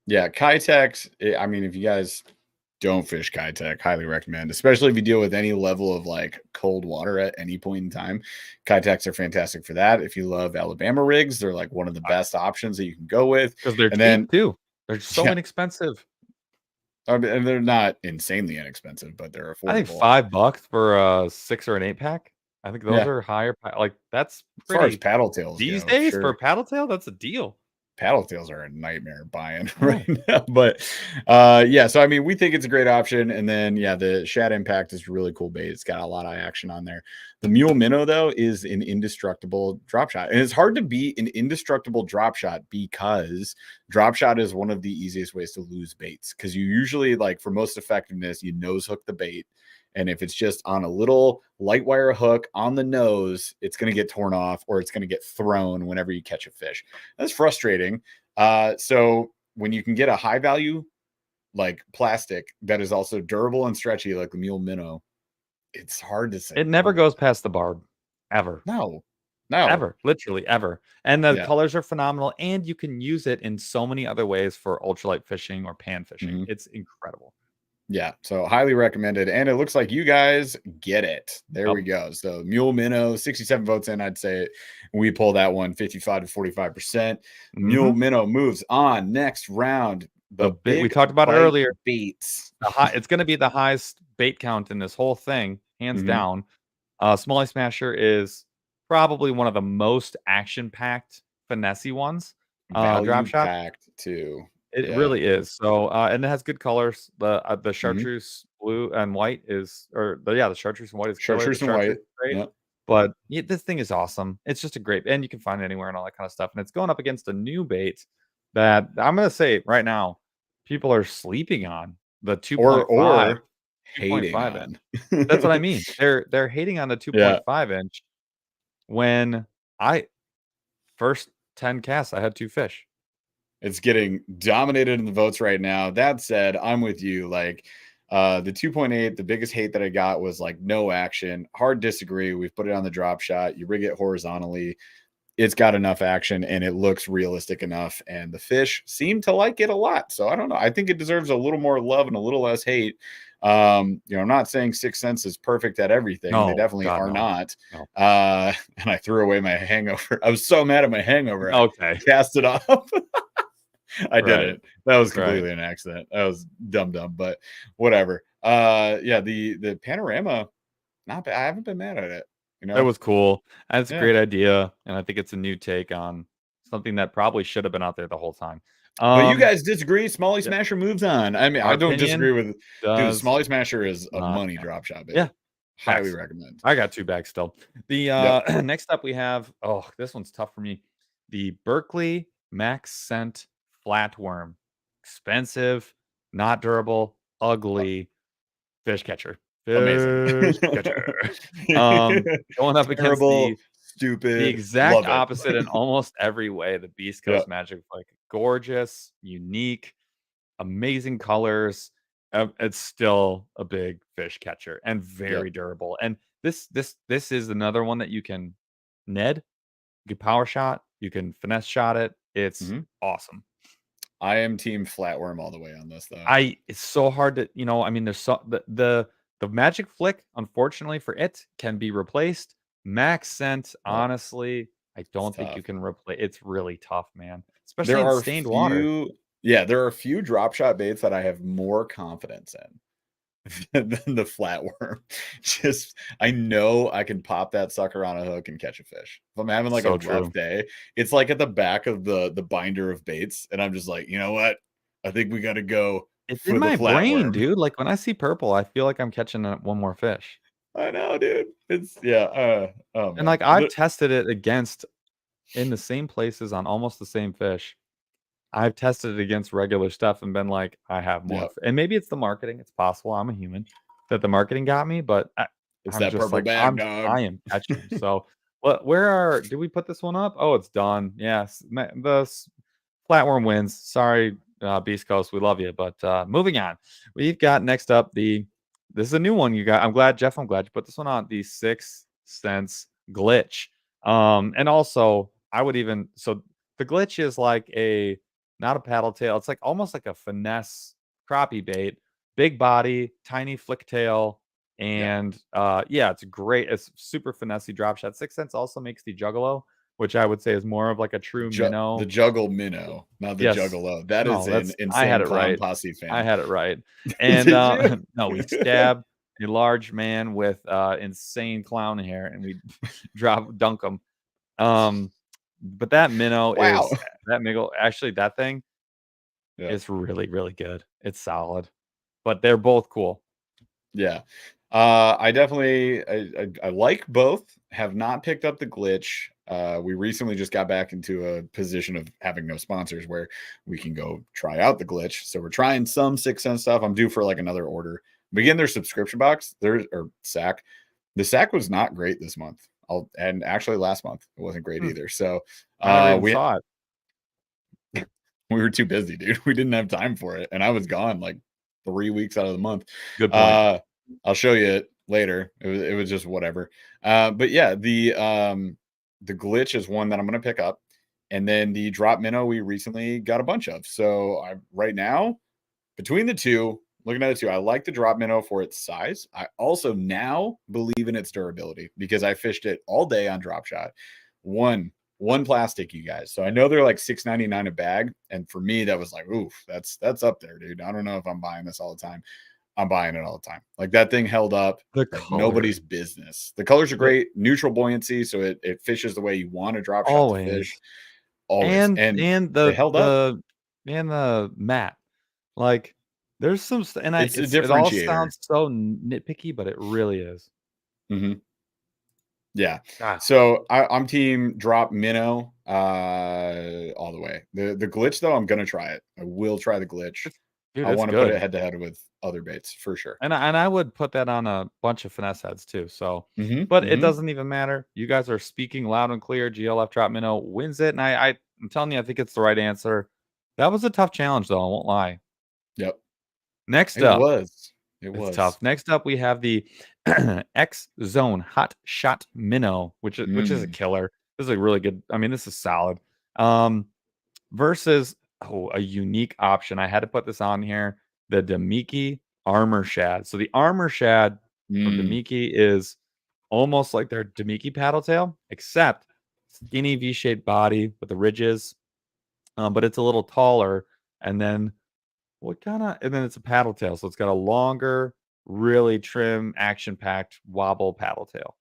A: Yeah, Kitex, I mean, if you guys don't fish Kitech, highly recommend, especially if you deal with any level of like cold water at any point in time. Kitechs are fantastic for that. If you love Alabama rigs, they're like one of the best options that you can go with.
B: Because they're
A: And
B: cheap
A: then,
B: too. They're so
A: yeah,
B: inexpensive.
A: I mean, and they're not insanely inexpensive, but they're
B: I think
A: affordable.
B: $5 for a 6 or an 8 pack. I think those
A: Yeah,
B: are higher. Like that's
A: as far as
B: pretty
A: paddle tails
B: these
A: go,
B: days for a
A: sure.
B: paddle tail. That's a deal.
A: Paddle tails are a nightmare buying
B: Oh,
A: right now. But yeah, so I mean, we think it's a great option. And then yeah, the Shad Impact is really cool bait. It's got a lot of action on there. The Mule Minnow, though, is an indestructible drop shot. And it's hard to beat an indestructible drop shot because drop shot is one of the easiest ways to lose baits. Because you usually, like, for most effectiveness, you nose hook the bait. And if it's just on a little light wire hook on the nose, it's going to get torn off or it's going to get thrown whenever you catch a fish. That's frustrating. So when you can get a high value like plastic that is also durable and stretchy, like the Mule Minnow, it's hard to say
B: it never
A: no.
B: goes past the barb, ever,
A: No, no,
B: ever, literally ever. And the
A: yeah,
B: colors are phenomenal, and you can use it in so many other ways for ultralight fishing or pan fishing.
A: mhm.
B: It's incredible.
A: Yeah. So highly recommended. And it looks like you guys get it. There we
B: Yep.
A: go. So Mule Minnow, 67 votes in. I'd say we pull that one 55 to 45%. Mule
B: Mhm.
A: Minnow moves on next round.
B: The
A: The
B: bait we
A: big
B: talked about it
A: bite
B: earlier.
A: baits.
B: It's gonna be the highest bait count in this whole thing, hands
A: Mhm.
B: down. Smallie Smasher is probably one of the most action-packed, finessey ones, drop
A: Value
B: shot.
A: packed too.
B: It
A: Yeah.
B: really is. So, and it has good colors. The
A: Mhm.
B: chartreuse blue and white is or the yeah, the chartreuse and white is killer. The
A: Chartreuse and
B: chartreuse
A: white.
B: is great.
A: Yep.
B: But yeah, this thing is awesome. It's just a great and you can find it anywhere and all that kind of stuff. And it's going up against a new bait that I'm gonna say right now, people are sleeping on the
A: Or
B: two point
A: hating
B: five inch.
A: on.
B: That's what I mean. They're hating on the
A: Yeah.
B: 2.5 inch when I first 10 casts, I had 2 fish.
A: It's getting dominated in the votes right now. That said, I'm with you. Like the 2.8, the biggest hate that I got was like no action. Hard disagree. We've put it on the drop shot. You rig it horizontally. It's got enough action and it looks realistic enough. And the fish seem to like it a lot. So I don't know. I think it deserves a little more love and a little less hate. I'm not saying Sixth Sense is perfect at everything. They
B: No,
A: definitely
B: God,
A: are
B: no.
A: not.
B: No.
A: And I threw away my hangover. I was so mad at my hangover. I
B: Okay.
A: cast it off. I
B: Right.
A: didn't. That was
B: Right.
A: completely an accident. That was dumb, but whatever. Yeah, the panorama, not bad. I haven't been mad at it. You
B: That
A: know?
B: was cool. And it's a
A: Yeah.
B: great idea, and I think it's a new take on something that probably should have been out there the whole time.
A: But you
B: Um,
A: guys disagree. Smalley
B: yeah,
A: Smasher moves on. I mean,
B: our
A: I don't
B: opinion
A: disagree with dude.
B: does
A: Smalley Smasher is a
B: not
A: money
B: count.
A: drop shot
B: Yeah,
A: bait. Highly
B: facts.
A: recommend.
B: I got 2 bags still. The,
A: Yep.
B: next up we have this one's tough for me. The Berkeley Max Scent Flatworm. Expensive, not durable,
A: Uh,
B: ugly fish catcher.
A: Amazing.
B: Fish catcher. Going up against
A: Terrible,
B: the
A: stupid,
B: exact
A: love it.
B: opposite in almost every way, the Beast
A: Yeah.
B: Coast Magic, like, gorgeous, unique, amazing colors. It's still a big fish catcher and
A: Yep.
B: very durable. And this is another one that you can Ned, you can power shot, you can finesse shot it. It's
A: Mhm.
B: awesome.
A: I am team flatworm all the way on this though.
B: It's so hard to, I mean, there's so the magic flick, unfortunately for it, can be replaced. Max Scent,
A: Yep.
B: honestly, I
A: It's
B: don't think you
A: tough.
B: can replace. It's really tough, man, especially
A: There
B: in
A: are
B: stained water.
A: few, yeah, there are a few drop shot baits that I have more confidence in. than the flatworm. Just I know I can pop that sucker on a hook and catch a fish. If I'm having like a
B: So
A: rough
B: true.
A: day, it's like at the back of the binder of baits, and I'm just like, you know what? I think we got to go
B: It's in
A: for the
B: my brain,
A: flatworm.
B: dude. Like, when I see purple, I feel like I'm catching, one more fish.
A: I know, dude. It's yeah. Oh
B: And,
A: man.
B: like, I've tested it against in the same places on almost the same fish. I've tested it against regular stuff and been like, "I have more,"
A: Yeah,
B: f and maybe it's the marketing, it's possible, I'm a human, that the marketing got me, but
A: it's
B: I'm
A: that
B: just
A: purple
B: like,
A: bag, dog.
B: I am catching them. So, what where are did we put this one up? Oh, it's done. Yes, flatworm wins. Sorry, Beast Coast, we love you, but, moving on. We've got next up this is a new one you got. I'm glad you put this one on, the 6 Sense Glitch. And also, I would even so the glitch is like a not a paddle tail, it's like almost like a finesse crappie bait, big body, tiny flick tail,
A: Yeah,
B: and, yeah, it's great. It's super finessey drop shot. 6 Sense also makes the Juggalo, which I would say is more of like a true
A: the
B: minnow.
A: juggle minnow, not the
B: Yes.
A: juggalo. That is
B: No,
A: an
B: that's I had
A: insane
B: it
A: clown
B: right.
A: posse
B: I
A: fan.
B: had it right. And,
A: Did you?
B: no, we stab a large man with, insane clown hair, and we dunk him. Um, but
A: Wow.
B: that minnow actually, that thing
A: Yeah.
B: is really, really good. It's solid, but they're both cool.
A: Yeah. I definitely I like both. Have not picked up the glitch. We recently just got back into a position of having no sponsors where we can go try out the glitch. So we're trying some 6 Sense stuff. I'm due for like another order. Begin their subscription box. Their or sack. The sack was not great this month. And actually last month it wasn't great
B: Hmm,
A: either. So
B: I never even
A: we
B: saw it.
A: we were too busy, dude. We didn't have time for it. And I was gone like 3 weeks out of the month.
B: Good point.
A: Uh, I'll show you it later. It was just whatever. But yeah, the glitch is one that I'm gonna pick up. And then the drop minnow we recently got a bunch of. So I right now, between the two, looking at the two, I like the drop minnow for its size. I also now believe in its durability because I fished it all day on drop shot. One plastic, you guys. So I know they're like $6.99 a bag. And for me, that was like, oof, that's up there, dude. I don't know if I'm buying this all the time. I'm buying it all the time. Like that thing held up
B: The
A: like
B: color,
A: nobody's business. The colors are
B: the
A: great, neutral buoyancy, so it fishes the way you want a drop shot to fish
B: always.
A: always.
B: And
A: And
B: and
A: they held up.
B: the mat. Like, there's some st and
A: It's a
B: it all
A: differentiator.
B: sounds so nitpicky, but it really is.
A: Mhm. Yeah.
B: Ah,
A: So I'm team drop minnow all the way. The glitch though, I'm gonna try it. I will try the glitch.
B: it's dude,
A: I
B: it's
A: want to put it
B: good.
A: head to head with other baits for sure.
B: And I would put that on a bunch of finesse heads too, so
A: Hmm.
B: but it
A: Hmm.
B: doesn't even matter. You guys are speaking loud and clear. GLF drop minnow wins it, and I'm telling you, I think it's the right answer. That was a tough challenge, though, I won't lie.
A: Yep.
B: Next
A: It
B: up,
A: was. It
B: it's
A: was.
B: tough. Next up, we have the X Zone Hot Shot Minnow, which is a
A: Mm.
B: killer. This is a really good. I mean, this is solid. Um, versus a unique option. I had to put this on here. The Demiki Armor Shad. So the Armor Shad from
A: Mm.
B: Demiki is almost like their Demiki paddle tail, except skinny V-shaped body with the ridges, but it's a little taller. And then and then it's a paddle tail, so it's got a longer, really trim, action-packed wobble paddle tail,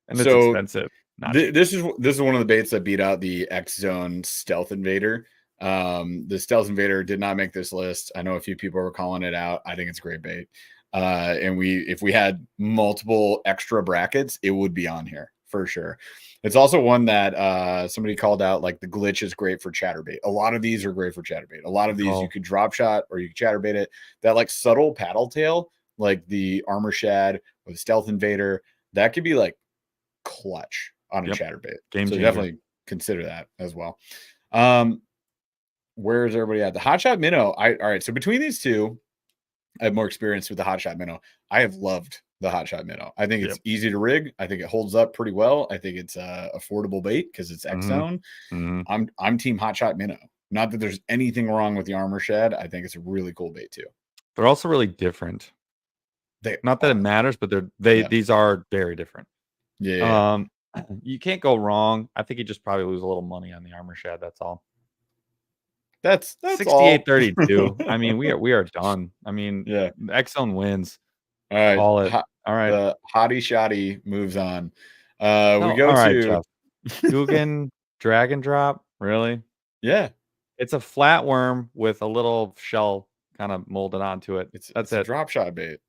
B: and it's
A: So
B: expensive, not cheap.
A: this is one of the baits that beat out the X Zone Stealth Invader. The Stealth Invader did not make this list. I know a few people were calling it out. I think it's a great bait. And if we had multiple extra brackets, it would be on here for sure. It's also one that somebody called out, like the glitch is great for chatterbait. A lot of these are great for chatterbait. A lot of these you
B: Oh,
A: could drop shot or you could chatterbait it. That like subtle paddle tail, like the Armor Shad or the Stealth Invader, that could be like clutch on a
B: yep,
A: chatterbait.
B: game
A: So
B: changer.
A: definitely consider that as well. Um, where is everybody at? The hot shot minnow. All right. So between these two, I have more experience with the hot shot minnow. I have loved the hot shot minnow. I think it's
B: Yep.
A: easy to rig. I think it holds up pretty well. I think it's a affordable bait because it's X
B: Mhm,
A: zone.
B: mhm.
A: I'm team hot shot minnow. Not that there's anything wrong with the armor shed. I think it's a really cool bait too.
B: They're also really different.
A: They
B: Not that it
A: are.
B: matters, but
A: Yeah.
B: these are very different.
A: Yeah. Yeah.
B: Um, you can't go wrong. I think you just probably lose a little money on the armor shad, that's all.
A: That's all.
B: 68-32. I mean, we are done. I mean,
A: Yeah.
B: X Zone wins.
A: All right.
B: Call it. All right.
A: The hottie shoddy moves on. We
B: No,
A: go
B: all right,
A: to
B: Jeff. Guggen drag and drop? Really?
A: yeah.
B: It's a flatworm with a little shell kind of molded onto it. That's
A: It's a
B: it.
A: drop shot bait.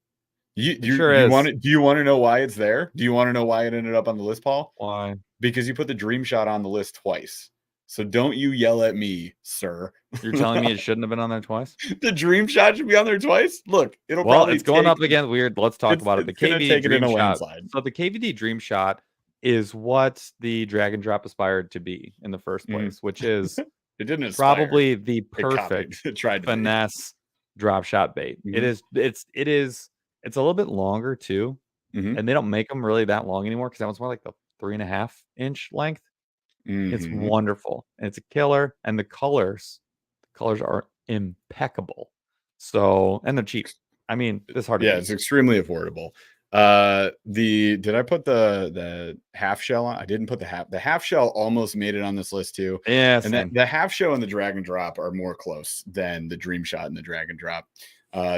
A: You
B: It
A: you
B: sure
A: you want
B: is.
A: it? Do you want to know why it's there? Do you want to know why it ended up on the list, Paul?
B: Why?
A: Because you put the dream shot on the list twice. So don't you yell at me, sir.
B: You're telling me it shouldn't have been on there twice?
A: The dream shot should be on there twice. Look, it'll
B: Well,
A: probably
B: it's going
A: take
B: up again. Weird. Let's talk about it. The
A: it's gonna
B: KVD
A: take it in
B: Dream
A: a
B: Shot.
A: landslide.
B: So the KVD Dream Shot is what the drag and drop aspired to be in the first place, which is
A: It didn't aspire.
B: probably the
A: It copied.
B: perfect
A: It tried to be.
B: finesse drop shot bait. It
A: Mhm.
B: is. It's a little bit longer too,
A: Mhm.
B: and they don't make them really that long anymore because that was more like the 3.5 inch length. It's
A: Mhm.
B: wonderful. And it's a killer, and the colors are impeccable. So, and they're cheap. I mean, it's hard to
A: Yeah,
B: beat.
A: it's extremely affordable. Did I put the half shell on? I didn't put the half shell almost made it on this list too.
B: Yeah,
A: And that
B: same.
A: the half shell and the drag and drop are more close than the dream shot and the drag and drop.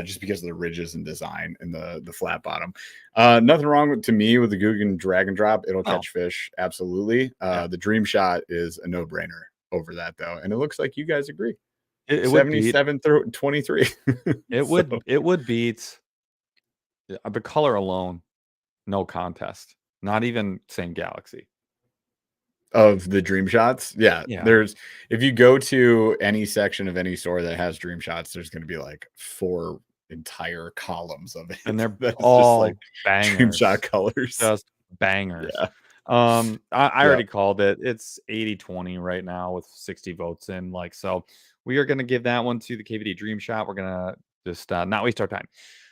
A: Just because of the ridges and design and the flat bottom. Nothing wrong with, to me, with the Guggen drag and drop. It'll
B: Oh,
A: catch fish. Absolutely.
B: yeah.
A: The dream shot is a no-brainer over that though. And it looks like you guys agree.
B: It would beat
A: 77 through 23.
B: it
A: So
B: would beat the color alone, no contest. Not even same galaxy.
A: of the dream shots, yeah,
B: Yeah.
A: there's, if you go to any section of any store that has dream shots, there's going to be like 4 entire columns of it
B: And they're
A: that is just like
B: all
A: dream shot
B: bangers.
A: colors.
B: Just bangers.
A: Yeah.
B: I
A: Yep.
B: already called it. It's 80-20 right now with 60 votes in. Like, so we are gonna give that one to the KVD Dream Shot. We're gonna just not waste our time.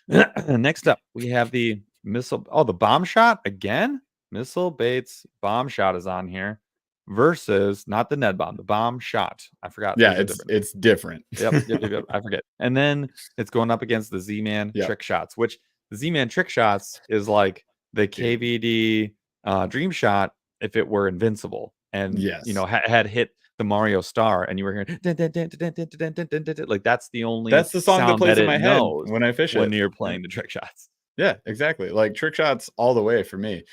B: Next up, we have the missile. Oh, the bomb shot again. Missile Baits bomb shot is on here versus not the Ned bomb, the bomb shot. I forgot.
A: Yeah,
B: There's a difference.
A: it's different.
B: Yep. I forget. And then it's going up against the Z-Man
A: Yep.
B: trick shots, which the Z-Man trick shots is like the
A: Dude.
B: KVD dream shot if it were invincible and
A: Yes.
B: had hit the Mario star and you were hearing like that's the only
A: That's the song that
B: sound
A: plays
B: that
A: in
B: it
A: my head
B: knows
A: when I fish
B: when
A: it.
B: you're playing the trick shots.
A: Yeah, exactly. Like trick shots all the way for me.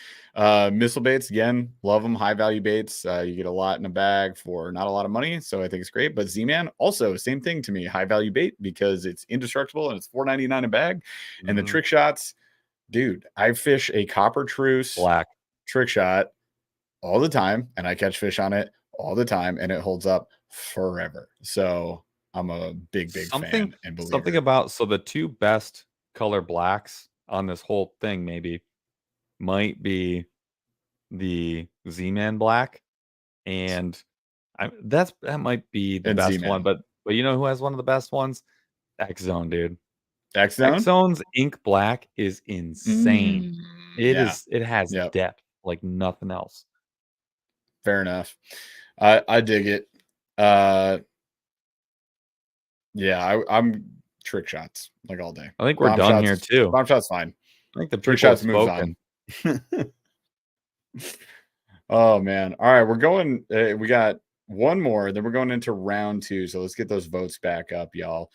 A: Missile baits, again, love them. High value baits. You get a lot in a bag for not a lot of money. So I think it's great. But Z-Man, also same thing to me. High value bait because it's indestructible and it's $4.99 a bag. And the trick shots, dude, I fish a copper truce
B: Black
A: trick shot all the time and I catch fish on it all the time and it holds up forever. So I'm a big fan and believer.
B: Something about the two best color blacks on this whole thing maybe might be the Z-Man black, and that might be the
A: And
B: best
A: Z-Man.
B: one. But you know who has one of the best ones? X Zone, dude.
A: X Zone?
B: X Zone's ink black is insane. It has depth like nothing else.
A: Fair enough. I dig it. Yeah, I'm trick shots like all day.
B: I think we're done here too.
A: Bomb shots fine.
B: I think the
A: Trick
B: people have
A: shots moves
B: spoken.
A: on. Oh man. All right, we're going we got one more, then we're going into round 2. So let's get those votes back up, y'all.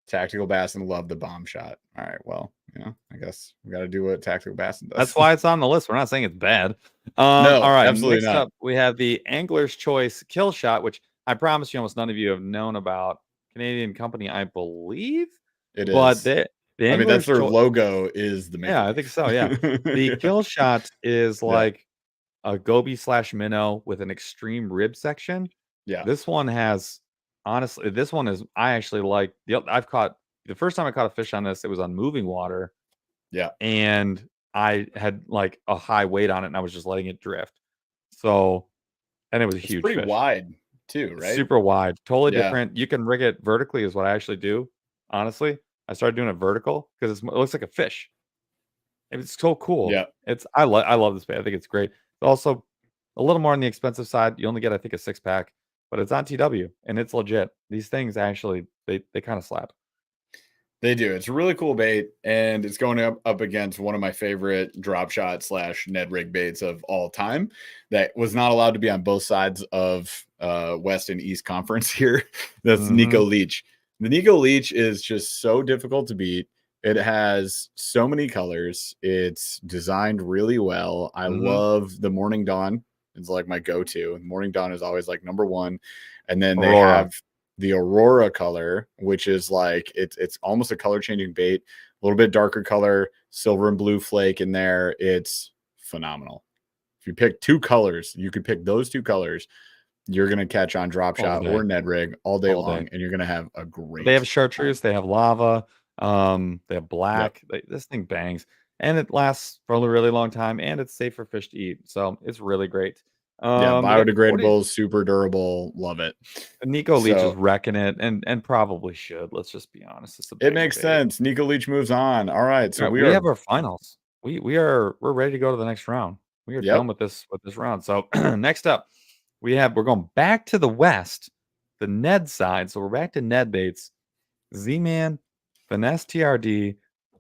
A: Tactical Bassin love the bomb shot. All right, well, I guess we got to do what Tactical Bassin does.
B: That's why it's on the list. We're not saying it's bad.
A: No,
B: all right.
A: absolutely
B: Next
A: not.
B: up, we have the Angler's Choice Kill Shot, which I promise you almost none of you have known about. Canadian company, I believe.
A: It
B: but
A: is.
B: the
A: I mean, that's their logo is the Maple
B: Yeah, I think so. Yeah. The Kill Shot is like a goby / minnow with an extreme rib section.
A: Yeah.
B: This one has, honestly, I actually like, the first time I caught a fish on this, it was on moving water.
A: Yeah.
B: And I had like a high weight on it and I was just letting it drift. So, and it was a huge
A: pretty
B: fish.
A: Wide too, right?
B: Super wide. Totally different. You can rig it vertically is what I actually do. Honestly, I started doing it vertical because it looks like a fish. It's so cool.
A: Yeah.
B: I love this bait. I think it's great. It's also a little more on the expensive side. You only get, I think, a 6-pack, but it's on TW and it's legit. These things actually, they kind of slap.
A: They do. It's a really cool bait, and it's going up against one of my favorite drop shot / Ned rig baits of all time that was not allowed to be on both sides of West and East Conference here. That's Nico Leach. The Nico Leech is just so difficult to beat. It has so many colors. It's designed really well. I
B: Mhm.
A: love the Morning Dawn. It's like my go-to. Morning Dawn is always like number one. And then they
B: Aurora.
A: have the Aurora color, which is like it's almost a color changing bait, a little bit darker color, silver and blue flake in there. It's phenomenal. If you pick two colors, you could pick those two colors. You're gonna catch on drop
B: All
A: shot or
B: day.
A: Ned rig all day
B: All day.
A: long, and you're gonna have a
B: They have
A: great time.
B: chartreuse, they have lava, they have
A: Yep.
B: black. This thing bangs, and it lasts for a really long time, and it's safe for fish to eat. So it's really great.
A: Yeah,
B: We got 40.
A: biodegradable, super durable, love it.
B: Nico Leach is
A: So
B: wrecking it, and probably should. Let's just be honest. It's a
A: it
B: banger
A: makes
B: bait.
A: sense. Nico Leach moves on. All right, so
B: All right,
A: we
B: we
A: are
B: have our finals. We're ready to go to the next round. We are done
A: yep.
B: with this round. So next up, we're going back to the west, the Ned side. So we're back to Ned baits. Z-Man, Finesse TRD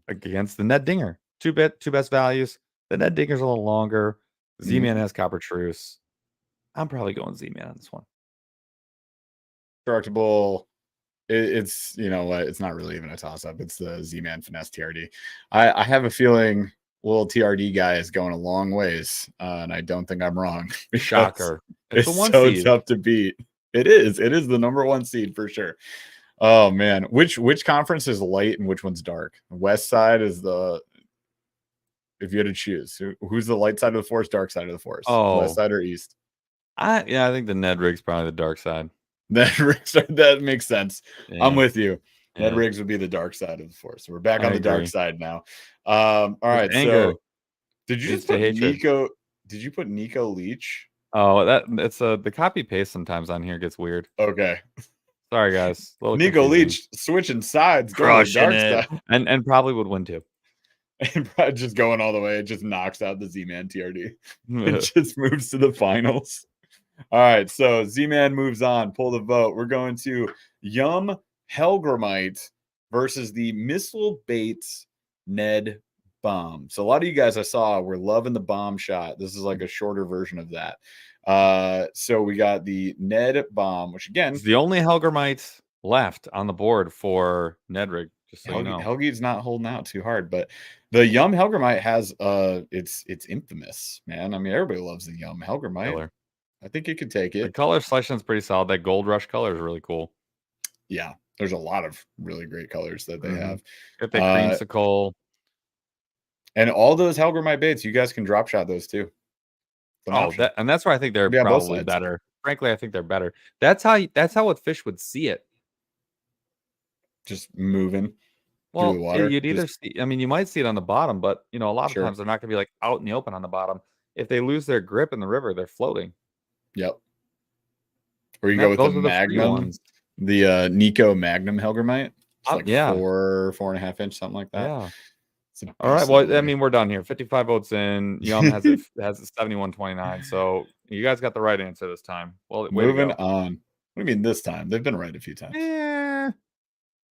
B: against the Ned Dinger. Two best values. The Ned Dinger's a little longer. Z-Man
A: Mhm.
B: has Copper Truce. I'm probably going Z-Man on this one.
A: Destructible. It's you know what? It's not really even a toss up. It's the Z-Man Finesse TRD. I have a feeling little TRD guy is going a long ways, and I don't think I'm wrong because
B: Shocker. It's the
A: it's
B: one
A: so
B: seed.
A: tough to beat. It is. It is the number one seed for sure. Oh man, which conference is light and which one's dark? West side is the if you had to choose, who's the light side of the forest, dark side of the forest, west
B: Oh,
A: side or east?
B: I think the Ned rig's probably the dark side.
A: That makes sense. I'm
B: Yeah,
A: with you. Ned
B: yeah.
A: Riggs would be the dark side of the force. We're back
B: I
A: on the dark
B: agree.
A: side now. All
B: His
A: right.
B: anger
A: So did you
B: leads
A: just
B: to
A: put
B: hatred.
A: Nico? Did you put Nico Leach?
B: Oh, it's the copy paste sometimes on here gets weird.
A: Okay.
B: Sorry guys, a little
A: Nico
B: confusing.
A: Leach switching sides, going to the
B: Crushing
A: dark
B: it.
A: side,
B: And probably would win too.
A: and probably just going all the way. It just knocks out the Z-Man TRD. It just moves to the finals. All right, so Z-Man moves on. Pull the vote. We're going to Yum Helgramite versus the Missile Baits Ned Bomb. So a lot of you guys I saw were loving the bomb shot. This is like a shorter version of that. So we got the Ned Bomb, which
B: It's
A: again,
B: the only Helgramite left on the board for Nedrig, just so you know.
A: Helgi's not holding out too hard, but the Yum Helgramite has it's infamous, man. I mean, everybody loves the Yum Helgramite.
B: Killer.
A: I think it could take
B: The
A: it.
B: color selection is pretty solid. That gold rush color is really cool.
A: Yeah, there's a lot of really great colors that they
B: Mm-hmm.
A: have.
B: Get that
A: Uh,
B: creamsicle.
A: and all those Helgramite baits, you guys can drop shot those too. It's an
B: Oh,
A: option.
B: that's why I think they're
A: Be on both
B: probably
A: sides.
B: better. Frankly, I think they're better. That's how a fish would see it.
A: Just moving through the
B: Well,
A: water.
B: you'd either
A: Just
B: see, I mean, you might see it on the bottom, but a lot of
A: sure.
B: times they're not gonna be like out in the open on the bottom. If they lose their grip in the river, they're floating.
A: Yep. Or you
B: And
A: go
B: that
A: with the
B: those are the free
A: Magnum,
B: ones.
A: the Nico Magnum Helgramite. It's like
B: Yeah,
A: 4.5 inch, something like that.
B: yeah.
A: It's a
B: All right.
A: beast of a
B: Well, I
A: boy.
B: mean, we're done here. 55 votes in. Yum has it 71-29. So you guys got the right answer this time. Well, way to
A: Moving
B: go.
A: on. What do you mean this time? They've been right a few times.
B: Eh,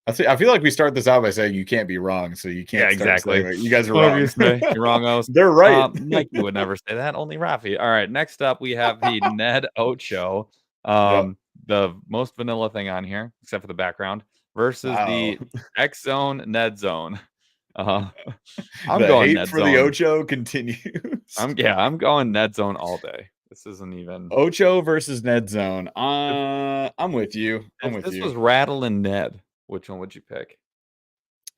A: I feel like we start this out by saying you can't be wrong, so you
B: yeah,
A: can't start saying
B: exactly.
A: like, you guys are
B: Whatever you
A: wrong.
B: say, you're wrong, O's.
A: They're right.
B: Mikey would never say that. Only Rafi. All right. Next up, we have the Ned Ocho,
A: Yep.
B: the most vanilla thing on here, except for the background, versus
A: Wow.
B: the X Zone Ned Zone. Uh, I'm
A: The
B: going
A: hate
B: Ned
A: for the
B: Zone.
A: Ocho continues.
B: I'm going Ned Zone all day. This isn't even.
A: Ocho versus Ned Zone.
B: If,
A: I'm with you. I'm
B: if
A: with
B: this
A: you.
B: was Rattle and Ned, which one would you pick?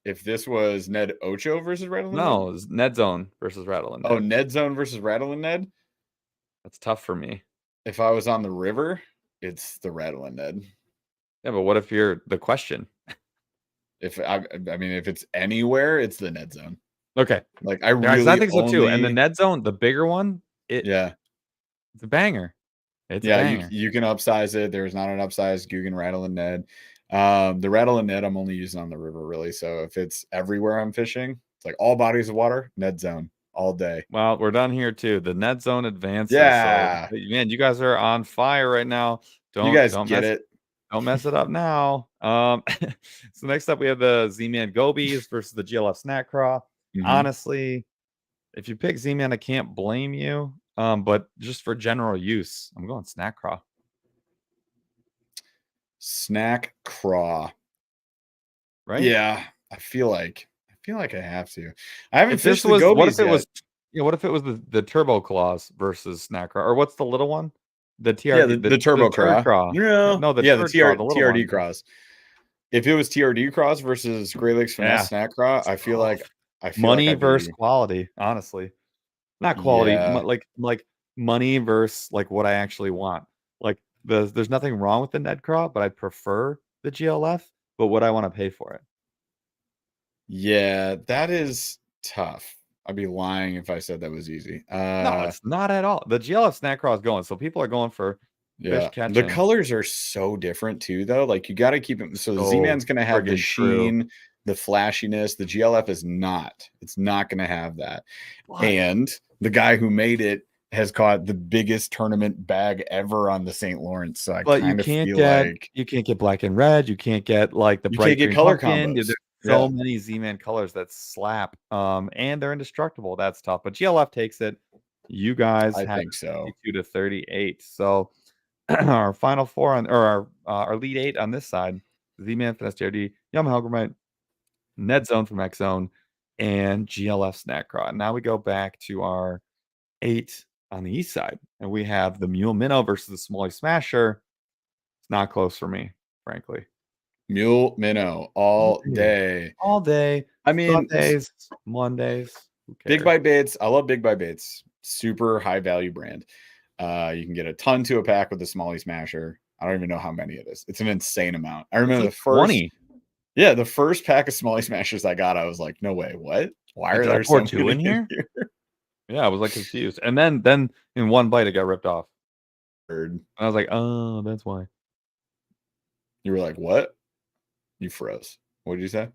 A: If this was Ned Ocho versus Rattle and Ned,
B: No, it's Ned Zone versus Rattle and
A: oh
B: Ned.
A: Ned Zone versus Rattle and Ned.
B: That's tough for me.
A: If I was on the river, it's the Rattle and Ned.
B: Yeah, but what if you're the question?
A: If I mean, if it's anywhere, it's the Ned Zone.
B: Okay.
A: Like I
B: Yeah, 'cause I
A: really
B: think so too. And the
A: only,
B: Ned Zone, the bigger one,
A: yeah,
B: it's a banger. It's a
A: yeah.
B: banger.
A: You can upsize it. There's not an upsize Guggen Rattle and Ned. The Rattle and Ned I'm only using on the river really. So if it's everywhere I'm fishing, it's like all bodies of water, Ned Zone all day.
B: Well, we're done here too. The Ned Zone advances. So
A: Yeah,
B: man, you guys are on fire right now.
A: you
B: Don't
A: guys
B: don't
A: get
B: mess
A: it.
B: don't mess it up now. So next up we have the Z-Man Gobies versus the GLF Snack Craw.
A: Mhm.
B: Honestly, if you pick Z-Man, I can't blame you. But just for general use, I'm going Snack Craw.
A: Snack Craw.
B: right?
A: Yeah, I feel like I have to. I haven't
B: If this
A: fished the
B: was what if
A: gobies
B: it
A: yet.
B: was what if it was the turbo claws versus snack craw, or what's the little one? The
A: Yeah,
B: TRD,
A: the
B: the
A: turbo
B: turd
A: craw.
B: craw.
A: No,
B: No, the
A: yeah, the
B: turd craw, the little
A: TRD
B: one.
A: cross. If it was TRD cross versus Great Lakes Finesse
B: Yeah,
A: snack craw,
B: it's
A: I feel like
B: tough. Money
A: I'd
B: versus
A: be.
B: quality, honestly. Not quality,
A: Yeah.
B: like money versus like what I actually want. Like there's nothing wrong with the Ned Craw, but I prefer the GLF, but what I want to pay for it.
A: Yeah, that is tough. I'd be lying if I said that was easy.
B: No, it's not at all. The GLF snack craw is going, so people are going for fish
A: Yeah. The
B: catching.
A: colors are so different too, though. Like you got to keep it. So the
B: So
A: Z-Man's going to have the
B: friggin' true.
A: sheen, the flashiness. The GLF is not. It's not going to have that.
B: But
A: And the guy who made it has caught the biggest tournament bag ever on the St. Lawrence. So I
B: but
A: kind of feel like
B: you can't get black and red, you can't get, like, the
A: you can't
B: bright
A: get
B: green
A: color
B: pumpkin, there's
A: combos.
B: so
A: Yeah,
B: many Z-Man colors that slap, and they're indestructible, that's tough, but GLF takes it. You guys
A: I
B: have
A: think so.
B: 52 to 38, so our final 4 on or our lead 8 on this side, Z-Man, Finesse TRD, Yamaha Helgramite, Ned Zone from X Zone, and GLF Snack Craw. Now we go back to our 8 on the east side, and we have the Mule Minnow versus the Smalley Smasher. It's not close for me, frankly.
A: Mule minnow
B: All
A: all
B: day.
A: day.
B: All day,
A: I mean,
B: Sundays, Mondays, who
A: Big
B: cares?
A: Bite Baits. I love Big Bite Baits. Super high value brand. You can get a ton to a pack with the Smalley Smasher. I don't even know how many it is. It's an insane amount. I
B: It's
A: remember
B: like
A: the first,
B: 20.
A: yeah, the first pack of Smalley Smashers I got, I was like, no way, what? Why
B: Like,
A: are
B: did I
A: there
B: pour
A: so
B: 2
A: many
B: in
A: in
B: here?
A: here?
B: Yeah, I was, like, confused, and then in one bite, it got ripped off,
A: Bird.
B: and I was like, "Oh, that's why."
A: You were like, what? You froze. What did you say?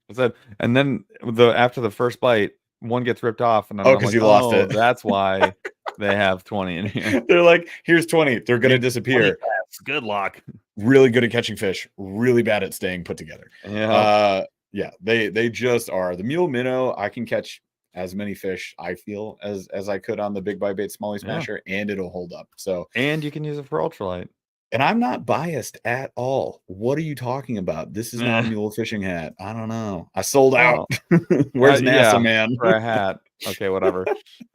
B: I said and then after the first bite, one gets ripped off, and then
A: Oh,
B: I'm
A: because
B: like,
A: you lost
B: "Oh,
A: it.
B: that's why they have 20 in here."
A: They're like, here's 20. They're
B: You
A: gonna
B: have 20
A: disappear.
B: left. Good luck.
A: Really good at catching fish, really bad at staying put together.
B: Yep.
A: Yeah, they just are. The mule minnow, I can catch as many fish I feel as I could on the big bite bait smallie
B: Yeah,
A: smasher, and it'll hold up. So,
B: and you can use it for ultralight.
A: and I'm not biased at all. What are you talking about? This is not a
B: Eh,
A: mule fishing hat. I don't know. I sold out.
B: well,
A: Where's NASA,
B: yeah,
A: man?
B: for a hat. Okay, whatever.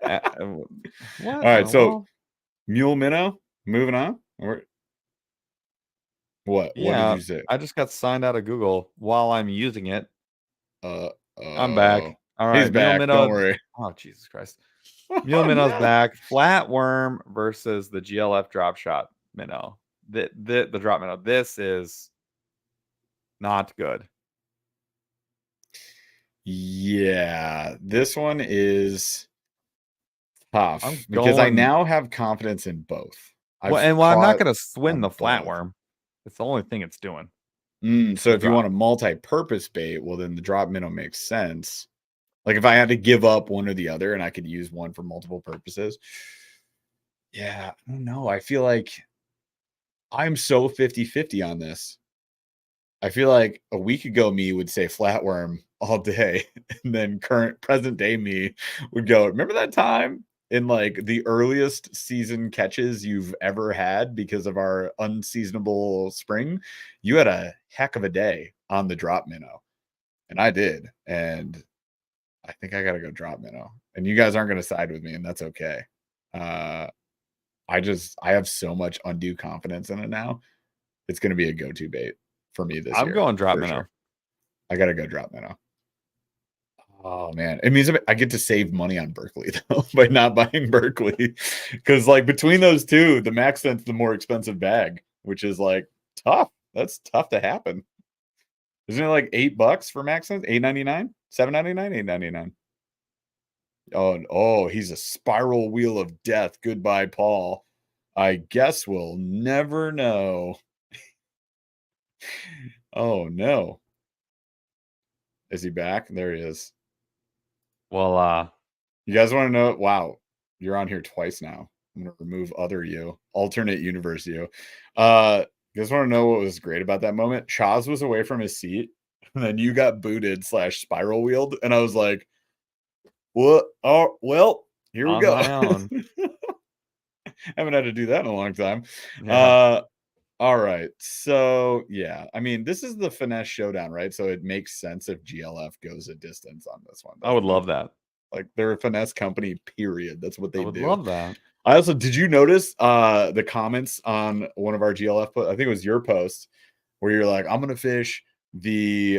B: W
A: All
B: what?
A: right, so
B: Well,
A: mule minnow. Moving on. Or what? What did
B: yeah,
A: you say?
B: I just got signed out of Google while I'm using it.
A: Uh
B: I'm back.
A: oh, he's
B: Alright, Mule
A: back. Don't
B: Minnow
A: worry.
B: oh, Jesus Christ. Mule
A: Oh
B: Minnow's
A: no.
B: back. Flatworm versus the GLF Drop Shot Minnow. The Drop Minnow. This is not good.
A: Yeah, this one is
B: I'm
A: tough because I
B: going
A: now have confidence in both.
B: well,
A: I've
B: and while I'm not
A: caught
B: gonna swing the
A: on both.
B: flatworm, it's the only thing it's doing,
A: So
B: the
A: if you
B: drop.
A: want a multi-purpose bait, well, then the drop minnow makes sense. Like if I had to give up one or the other and I could use one for multiple purposes. Yeah, I don't know. I feel like I'm so 50-50 on this. I feel like a week ago me would say flatworm all day, and then current present day me would go, remember that time in like the earliest season catches you've ever had because of our unseasonable spring? You had a heck of a day on the drop minnow. And I did. And I think I gotta go drop minnow. And you guys aren't gonna side with me, and that's okay. Uh I have so much undue confidence in it now. It's gonna be a go-to bait for me this
B: I'm
A: year
B: going drop
A: for
B: minnow.
A: sure. I gotta go drop minnow. Oh man, it means I get to save money on Berkeley though by not buying Berkeley, because like between those two, the Max Sense the more expensive bag, which is like tough. That's tough to happen. Isn't it like $8 for Max Sense? 8.99, 7.99, 8.99. Oh, he's a spiral wheel of death. Goodbye, Paul. I guess we'll never know. Oh no, is he back? There he is.
B: Well,
A: You guys want to know? Wow, you're on here twice now. I'm gonna remove other you, alternate universe you. You guys want to know what was great about that moment? Chaz was away from his seat, and then you got booted slash spiral wheeled, and I was like, "What? Oh, well, here we
B: on
A: go."
B: my own.
A: Haven't had to do that in a long time.
B: Yeah.
A: Uh, All right. So yeah, I mean, this is the Finesse Showdown, right? So it makes sense if GLF goes a distance on this one,
B: I would
A: doesn't it?
B: love that.
A: Like they're a finesse company, period. That's what
B: I
A: they
B: would
A: do.
B: love that.
A: I also did you notice the comments on one of our GLF I think it was your post where you're like, I'm gonna fish the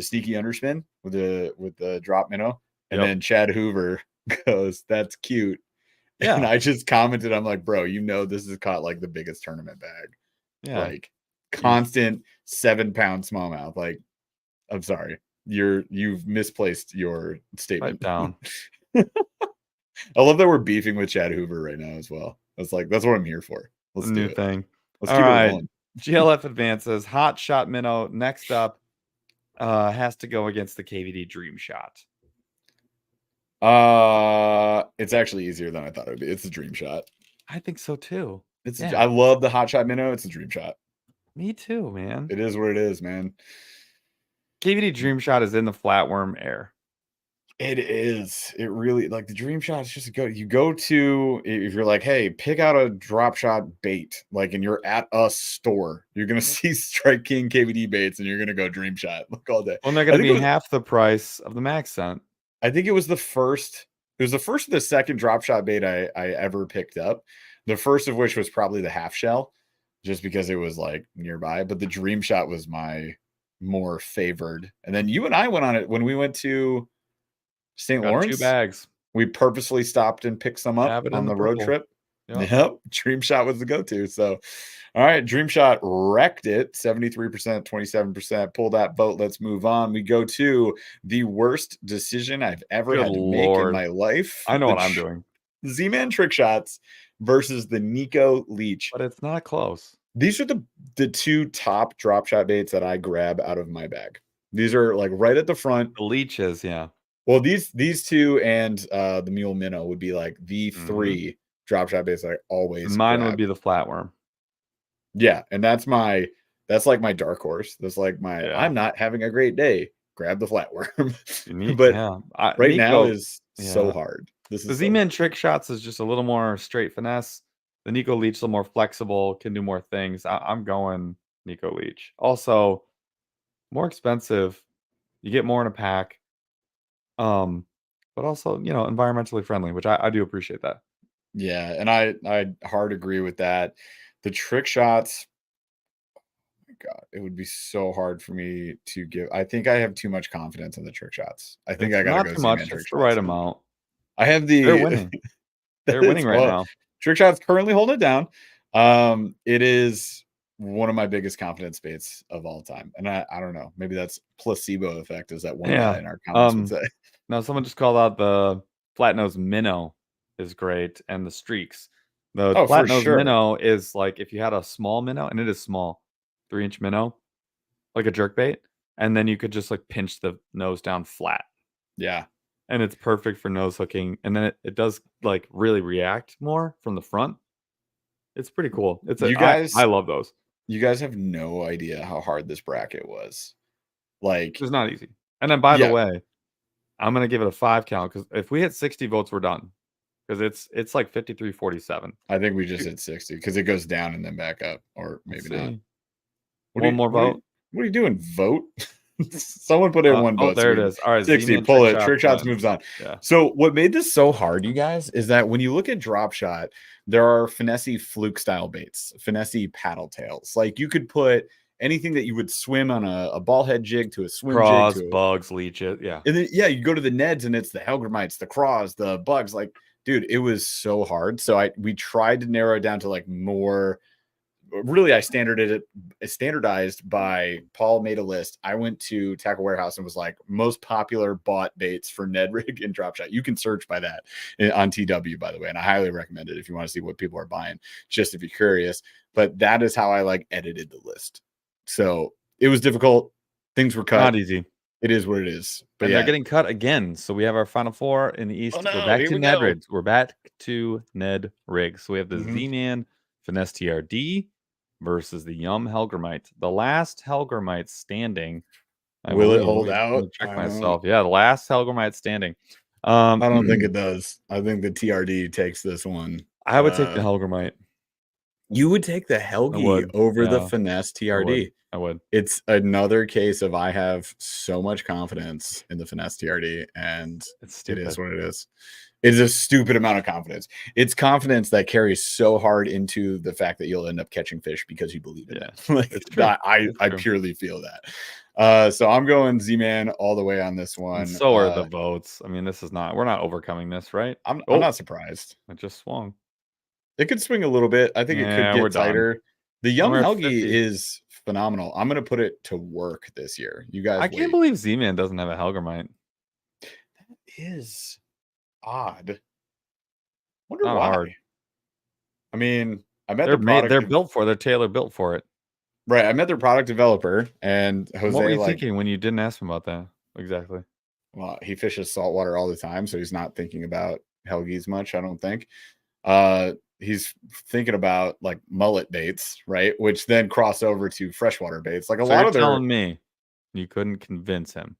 A: sneaky underspin with the drop minnow. And
B: Yep.
A: then Chad Hoover goes, that's cute. And
B: Yeah.
A: I just commented, I'm like, bro, you know this is caught like the biggest tournament bag.
B: Yeah.
A: Like
B: He's
A: constant 7-pound smallmouth. Like, I'm sorry. You've misplaced your
B: pipe
A: statement.
B: down.
A: I love that we're beefing with Chad Hoover right now as well. That's what I'm here for.
B: The
A: Let's do
B: new
A: it.
B: thing.
A: Let's
B: All
A: keep it
B: right.
A: rolling.
B: GLF advances. Hot shot minnow. Next up has to go against the KVD Dream Shot.
A: It's actually easier than I thought it would be. It's a dream shot.
B: I think so too.
A: I love the hot shot minnow. It's a dream shot.
B: Me too, man.
A: It is what it is, man.
B: KVD Dream Shot is in the flatworm air.
A: It is. It really like the dream shot is just a go. You go to if you're like, hey, pick out a drop shot bait, like, and you're at a store, you're gonna see Strike King KVD baits, and you're gonna go dream shot look all day.
B: Well, they're
A: I
B: going to
A: think it
B: be
A: was.
B: half the price of the max scent.
A: I think it was the first. It was the first of the second drop shot bait I ever picked up. The first of which was probably the half shell, just because it was like nearby. But the dream shot was my more favored. And then you and I went on it when we went to St.
B: Got 2
A: Lawrence.
B: bags.
A: We purposely stopped and picked some up
B: Have it in
A: on
B: the
A: the road
B: purple.
A: trip.
B: Yep.
A: Yep. Dream shot was the go-to. So, all right. Dream shot wrecked it 73%, 27%. Pull that boat. Let's move on. We go to the worst decision I've ever
B: Good
A: had to make in
B: Lord.
A: my life.
B: I know what I'm doing.
A: Z-Man trick shots versus the Nico leech.
B: But it's not close.
A: These are the two top drop shot baits that I grab out of my bag. These are like right at the front.
B: The leeches, yeah.
A: Well, these two and the mule minnow would be like the three drop shot baits I always
B: Mine
A: grab.
B: would be the flatworm.
A: Yeah, and that's like my dark horse. That's like my I'm not having a great day. Grab the flatworm. But right now is so hard. This
B: The
A: is
B: Z-Man trick shots is just a little more straight finesse. The Nico Leech is a little more flexible, can do more things. I'm going Nico Leech. Also, more expensive. You get more in a pack. But also, environmentally friendly, which I do appreciate that.
A: Yeah, and I hard agree with that. The trick shots, oh my God, it would be so hard for me to give. I think I have too much confidence in the trick shots. I think
B: It's
A: I gotta
B: not
A: go
B: too
A: Z-Man
B: much.
A: trick
B: It's the right
A: shots.
B: amount.
A: I have
B: They're
A: the
B: winning. They're winning right now.
A: Trick shots currently holding it down. It is one of my biggest confidence baits of all time. And I don't know, maybe that's placebo effect, as that one guy in our comments would say.
B: Now someone just called out the flat nose minnow is great and the streaks. The
A: Oh,
B: flat
A: for
B: nose
A: sure.
B: minnow is like if you had a small minnow, and it is small, 3-inch minnow, like a jerk bait, and then you could just like pinch the nose down flat.
A: Yeah.
B: And it's perfect for nose hooking. And then it does like really react more from the front. It's pretty cool. I love those.
A: You guys have no idea how hard this bracket was. Like,
B: It's not easy. And then by the way, I'm gonna give it a 5 count because if we hit 60 votes, we're done. Because it's like 53-47.
A: I think we just hit 60 because it goes down and then back up, or maybe not.
B: One more vote.
A: What are you doing? Vote? Someone put in one vote.
B: There it is. All right,
A: 60. Pull it. Trick shots moves on.
B: Yeah.
A: So what made this so hard, you guys, is that when you look at drop shot, there are finesse fluke style baits, finesse paddle tails. Like you could put anything that you would swim on a ball head jig to a swim
B: craws,
A: jig to
B: bugs, leeches. Yeah.
A: And then you go to the Neds and it's the Helgramites, the craws, the bugs. Like, dude, it was so hard. So we tried to narrow it down to like more. Really, I standardized by Paul made a list. I went to Tackle Warehouse and was like most popular bought baits for Ned rig and drop shot. You can search by that on TW, by the way, and I highly recommend it if you want to see what people are buying, just if you're curious. But that is how I like edited the list. So it was difficult. Things were cut.
B: Not easy.
A: It is what it is. But
B: and they're getting cut again. So we have our final 4 in the East.
A: Oh, no,
B: we're back to Ned rigs. We're back to Ned rigs. So we have the Z-Man Finesse TRD versus the Yum Helgramite. The last Helgramite standing.
A: Will it hold out?
B: Let me check myself. Yeah, the last Helgramite standing.
A: I don't think it does. I think the TRD takes this one.
B: I would take the Helgramite.
A: You would take the
B: I
A: Helgi
B: would.
A: over the
B: Yeah,
A: Finesse
B: I would.
A: TRD.
B: I would.
A: It's another case of I have so much confidence in the Finesse TRD, and
B: It's
A: it is
B: stupid.
A: what it is. It is a stupid amount of confidence. It's confidence that carries so hard into the fact that you'll end up catching fish because you believe in
B: Yeah,
A: it. Like
B: it's true.
A: that,
B: It's
A: I
B: true.
A: purely feel that. So I'm going Z-Man all the way on this
B: And
A: one.
B: so are the votes. I mean, this is not we're not overcoming this, right?
A: I'm
B: Oh,
A: not surprised.
B: it just swung.
A: It could swing a little bit. I think it could
B: Yeah, we're
A: get
B: done.
A: tighter. The young
B: We're at
A: Helgi
B: 50.
A: is phenomenal. I'm gonna put it to work this year. You
B: I
A: guys
B: can't
A: wait.
B: believe Z-Man doesn't have a Helgermite.
A: Is odd. Wonder
B: Not
A: why.
B: hard.
A: I mean, I met their product
B: They're built for. They're tailor built for it.
A: right. I met their product developer, and
B: And what were
A: Jose,
B: you
A: like,
B: thinking when you didn't ask him about that? Exactly.
A: well, he fishes saltwater all the time, so he's not thinking about Helgies much, I don't think. He's thinking about like mullet baits, right? Which then cross over to freshwater baits. Like a
B: So
A: lot
B: you're
A: of their
B: telling me you couldn't convince him.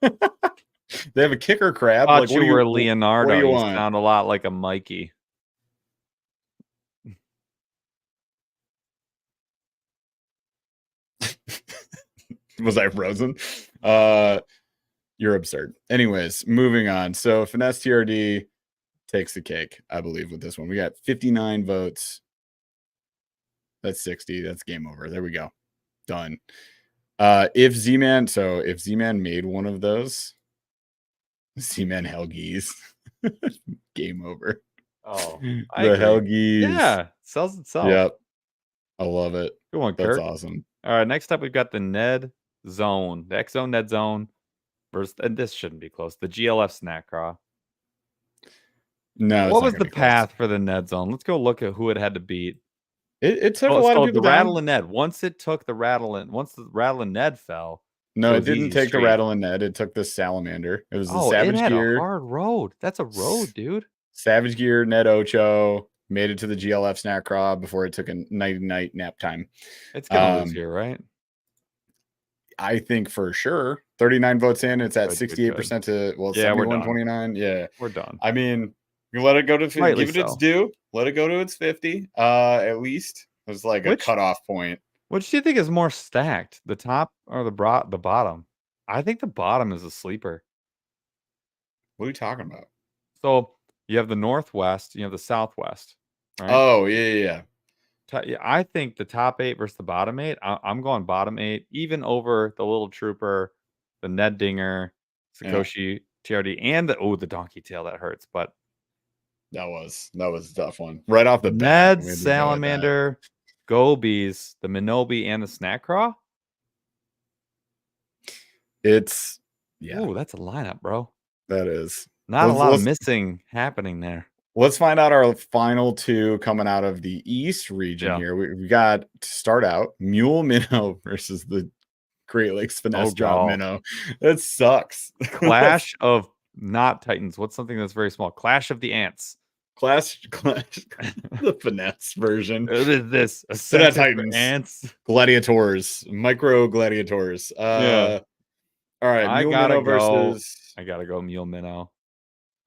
A: they have a kicker crab. Like,
B: Thought you were
A: what do
B: Leonardo.
A: you
B: You
A: want?
B: sound a lot like a Mikey.
A: Was I frozen? You're absurd. Anyways, moving on. So Finesse TRD takes the cake, I believe, with this one. We got 59 votes. That's 60. That's game over. There we go. Done. If Z-Man made one of those, Z-Man Helgies, game over.
B: Oh, I
A: The
B: agree.
A: Helgies.
B: Yeah, sells itself.
A: Yep. I love it.
B: Good one,
A: That's
B: Kirk.
A: awesome.
B: All right, next up we've got the Ned Zone, the X Zone Ned Zone versus, and this shouldn't be close. The GLF Snack Craw.
A: No, it's
B: What
A: not
B: was
A: gonna
B: the
A: be close.
B: path for the Ned Zone? Let's go look at who it had to beat.
A: It took a
B: Oh,
A: lot of
B: so
A: people
B: the Rattle
A: down.
B: and Ned. Once it took the Rattle and once the Rattle and Ned fell, it
A: No, it
B: was
A: didn't
B: easy
A: take the
B: street.
A: rattle and Ned. It took the salamander. It was the
B: Oh, it
A: Savage
B: had a
A: Gear.
B: hard road. That's a road, dude.
A: Savage Gear, Ned Ocho made it to the GLF snack craw before it took a night nap time.
B: It's gonna lose here, right?
A: I think for sure. 39 votes in. It's at
B: Good, good, good.
A: 68% to
B: Yeah, we're done.
A: 71-29. Yeah.
B: We're done.
A: I mean, you let it go to
B: Rightly
A: give it its
B: so.
A: due. Let it go to its 50. At least. It was like a
B: Which
A: cutoff point.
B: which do you think is more stacked, the top or the bottom? I think the bottom is a sleeper.
A: What are you talking about?
B: So you have the Northwest, you have the Southwest, right?
A: Oh, yeah.
B: Yeah, I think the top 8 versus the bottom 8. I'm going bottom 8, even over the Little Trooper, the Ned Dinger,
A: Yeah.
B: Sakoshi, TRD, and the Donkey Tail that hurts. But
A: That was a tough one. Right off the bat.
B: Ned,
A: We had to go with that.
B: Salamander, Gobies, the Minobi, and the Snack Craw.
A: It's yeah,
B: Ooh, that's a lineup, bro.
A: that is.
B: Not a lot of missing happening there.
A: Let's find out our final two coming out of the East region
B: Yeah.
A: here. We got to start out Mule Minnow versus the Great Lakes Finesse Drop
B: God.
A: Minnow. That sucks.
B: Clash of not Titans. What's something that's very small? Clash of the Ants.
A: Clash the Finesse version.
B: What is this? A
A: They're not
B: center for
A: Titans.
B: ants?
A: Gladiators. Micro Gladiators.
B: Yeah.
A: All right.
B: I
A: Mule
B: gotta
A: Minnow
B: go.
A: versus
B: I gotta go Mule Minnow.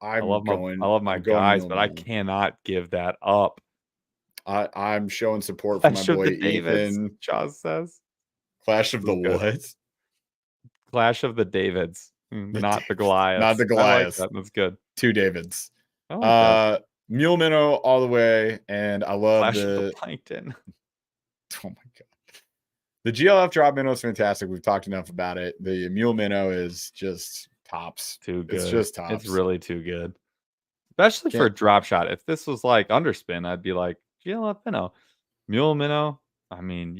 B: I
A: I'm
B: love my
A: going
B: guys,
A: Mule
B: but I
A: Minnow.
B: cannot give that up.
A: I'm showing support for my
B: Clash of
A: boy
B: the Davids,
A: Ethan.
B: Jaws says.
A: Clash of the
B: Good.
A: what?
B: Clash of the Davids, not the Goliaths.
A: Not the
B: I like
A: Goliaths.
B: that. That's good.
A: 2 Davids.
B: I like that.
A: Mule Minnow all the way, and I love
B: Clash of the Plankton.
A: Oh my god. The GLF drop minnow is fantastic. We've talked enough about it. The Mule Minnow is just tops.
B: Too good.
A: It's just tops.
B: It's really too good. Especially for a drop shot. If this was like underspin, I'd be like, GLF minnow. Mule minnow. I mean,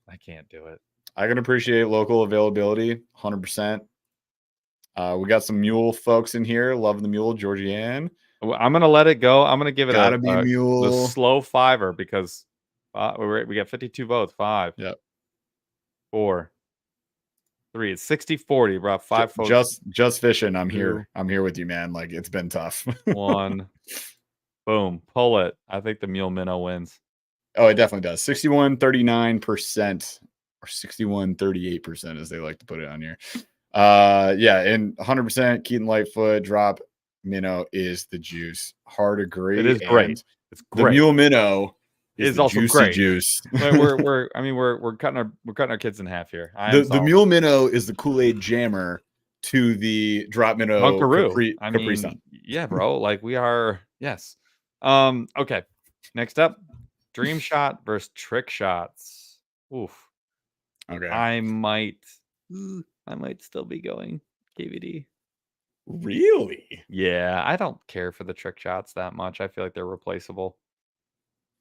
B: I can't do it.
A: I can appreciate local availability 100%. We got some mule folks in here. Love the mule, Georgianne.
B: I'm gonna let it go. I'm gonna give it
A: Gotta be
B: the
A: mule.
B: slow fiver because we got 52 votes. 5.
A: Yep.
B: 4. 3. It's 60-40, bro. 5 folks.
A: Just fishing. I'm
B: 2,
A: here. I'm here with you, man. Like it's been tough.
B: 1. Boom. Pull it. I think the mule minnow wins.
A: Oh, it definitely does. 61-39% or 61-38%, as they like to put it on here. Yeah, and 100% Keaton Lightfoot drop minnow is the juice. Hard agree.
B: It is great. It's great.
A: The mule minnow is
B: is
A: the
B: also
A: juicy
B: great.
A: juice.
B: We're cutting our kids in half here.
A: The mule minnow is the Kool-Aid jammer to the drop minnow
B: Dunkaroo.
A: Capri Sun.
B: Yeah, bro. Like we are. Yes. Okay. Next up, dream shot versus trick shots. Oof.
A: Okay.
B: I might still be going KVD.
A: Really?
B: Yeah, I don't care for the trick shots that much. I feel like they're replaceable.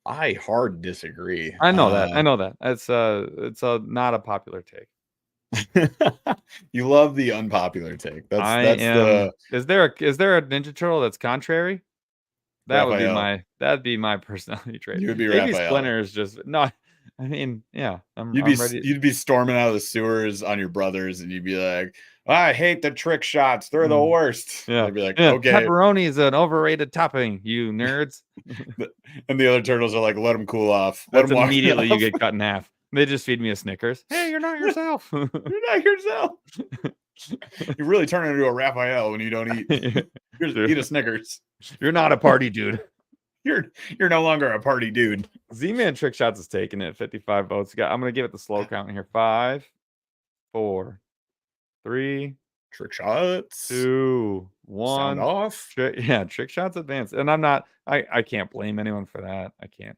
A: I hard disagree.
B: I know that. I know that. It's a not a popular take.
A: You love the unpopular take.
B: I
A: That's
B: am.
A: the
B: Is there a Ninja Turtle that's contrary?
A: Raphael.
B: That'd be my personality trait.
A: You would be
B: Maybe
A: Raphael.
B: Splinter is just no. I mean, yeah, I'm ready.
A: You'd be storming out of the sewers on your brothers, and you'd be like, "I hate the trick shots. They're the worst."
B: Yeah,
A: They'd be like,
B: yeah.
A: "Okay."
B: Pepperoni is an overrated topping, you nerds.
A: And the other turtles are like, "Let them cool off. Let
B: That's
A: them walk
B: immediately you
A: off.
B: get cut in half. They just feed me a Snickers. Hey, you're not yourself.
A: You're not yourself. You really turn into a Raphael when you don't eat. Eat a Snickers.
B: You're not a party dude.
A: You're no longer a party dude."
B: Z-Man Trick Shots is taking it. 55 votes. I'm gonna give it the slow count here. 5, 4, 3,
A: Trick shots.
B: 2, 1.
A: Sound off.
B: Trick Shots advanced. And I can't blame anyone for that. I can't.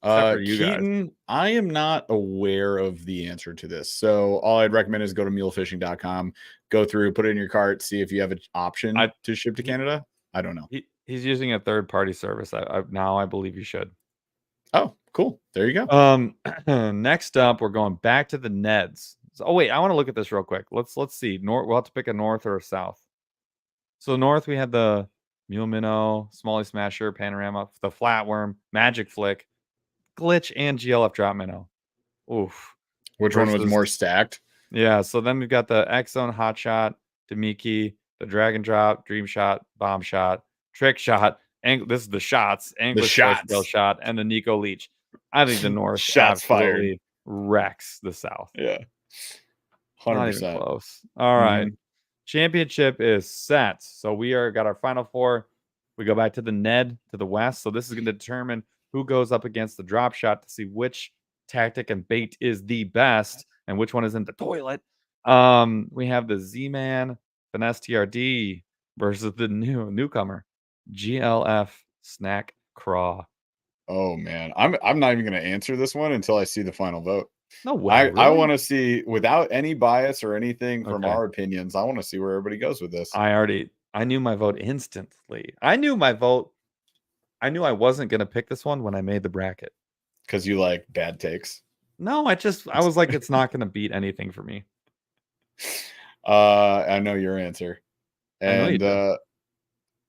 B: Except for you
A: Keaton,
B: guys.
A: I am not aware of the answer to this. So all I'd recommend is go to mulefishing.com, go through, put it in your cart, see if you have an option to ship to Canada. I don't know.
B: He's using a third-party service. I believe you should.
A: Oh, cool. There you go.
B: Next up, we're going back to the Neds. Oh wait, I want to look at this real quick. Let's see. We'll have to pick a north or a south. So north, we had the Mule Minnow, Smalley Smasher, Panorama, the Flatworm, Magic Flick, Glitch, and GLF Drop Minnow. Oof.
A: Which one was more stacked?
B: Yeah, so then we've got the X-Zone Hot Shot, Demiki, the Dragon Drop, Dream Shot, Bomb Shot, Trick Shot, this is the shots, English Bill Shot, and the Nico Leech. I think the North
A: shots
B: absolutely
A: fired
B: wrecks the South.
A: Yeah.
B: 100%. Not even close. All right. Championship is set. So we got our final four. We go back to the Ned to the west. So this is going to determine who goes up against the drop shot to see which tactic and bait is the best and which one is in the toilet. We have the Z-Man Finesse TRD versus the newcomer GLF Snack Craw.
A: Oh man, I'm not even going to answer this one until I see the final vote.
B: No way.
A: I want to see, without any bias or anything from our opinions, I want to see where everybody goes with this.
B: I knew my vote instantly. I knew I wasn't going to pick this one when I made the bracket.
A: Because you like bad takes?
B: No, I was like, it's not going to beat anything for me.
A: I know your answer. And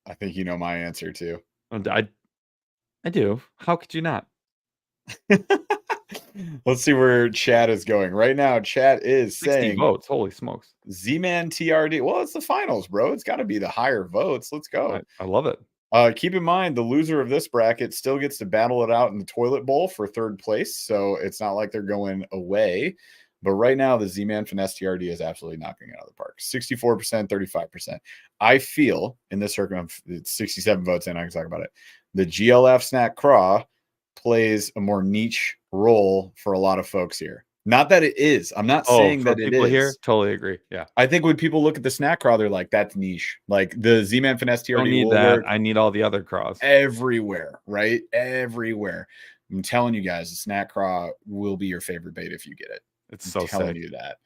B: I
A: think you know my answer too.
B: I do. How could you not?
A: Let's see where chat is going. Right now, chat is
B: 60
A: saying
B: votes. Holy smokes.
A: Z-Man TRD. Well, it's the finals, bro. It's got to be the higher votes. Let's go.
B: I love it.
A: Keep in mind, the loser of this bracket still gets to battle it out in the toilet bowl for third place. So it's not like they're going away. But right now, the Z-Man Finesse TRD is absolutely knocking it out of the park. 64%, 35%. I feel in this circumstance, it's 67 votes in. I can talk about it. The GLF Snack Craw plays a more niche role for a lot of folks here. Not that it is. I'm not saying that it is.
B: Here, totally agree. Yeah.
A: I think when people look at the snack craw, they're like, that's niche. Like the Z-Man Finesse TRD.
B: Don't need that. I need all the other craws.
A: Everywhere, right? Everywhere. I'm telling you guys, the snack craw will be your favorite bait if you get it.
B: It's so
A: telling you that.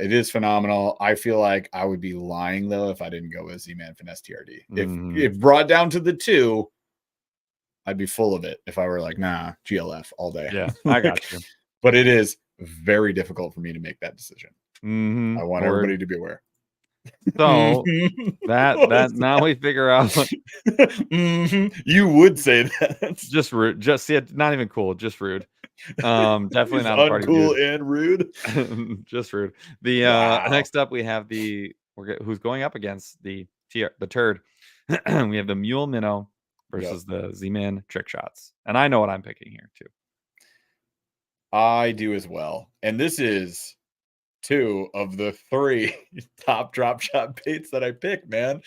A: It is phenomenal. I feel like I would be lying though if I didn't go with Z-Man Finesse TRD. If brought down to the two, I'd be full of it if I were like, nah, GLF all day.
B: Yeah, I got you.
A: But it is very difficult for me to make that decision. I want everybody to be aware.
B: So that now we figure out.
A: You would say that.
B: Just rude. Just see it. Not even cool. Just rude. Definitely not
A: uncool
B: cool
A: and rude.
B: Just rude. The next up we have who's going up against the turd. We have the Mule Minnow versus the Z-Man Trick Shots, and I know what I'm picking here too.
A: I do as well, and this is 2 of the 3 top drop shot baits that I picked, man.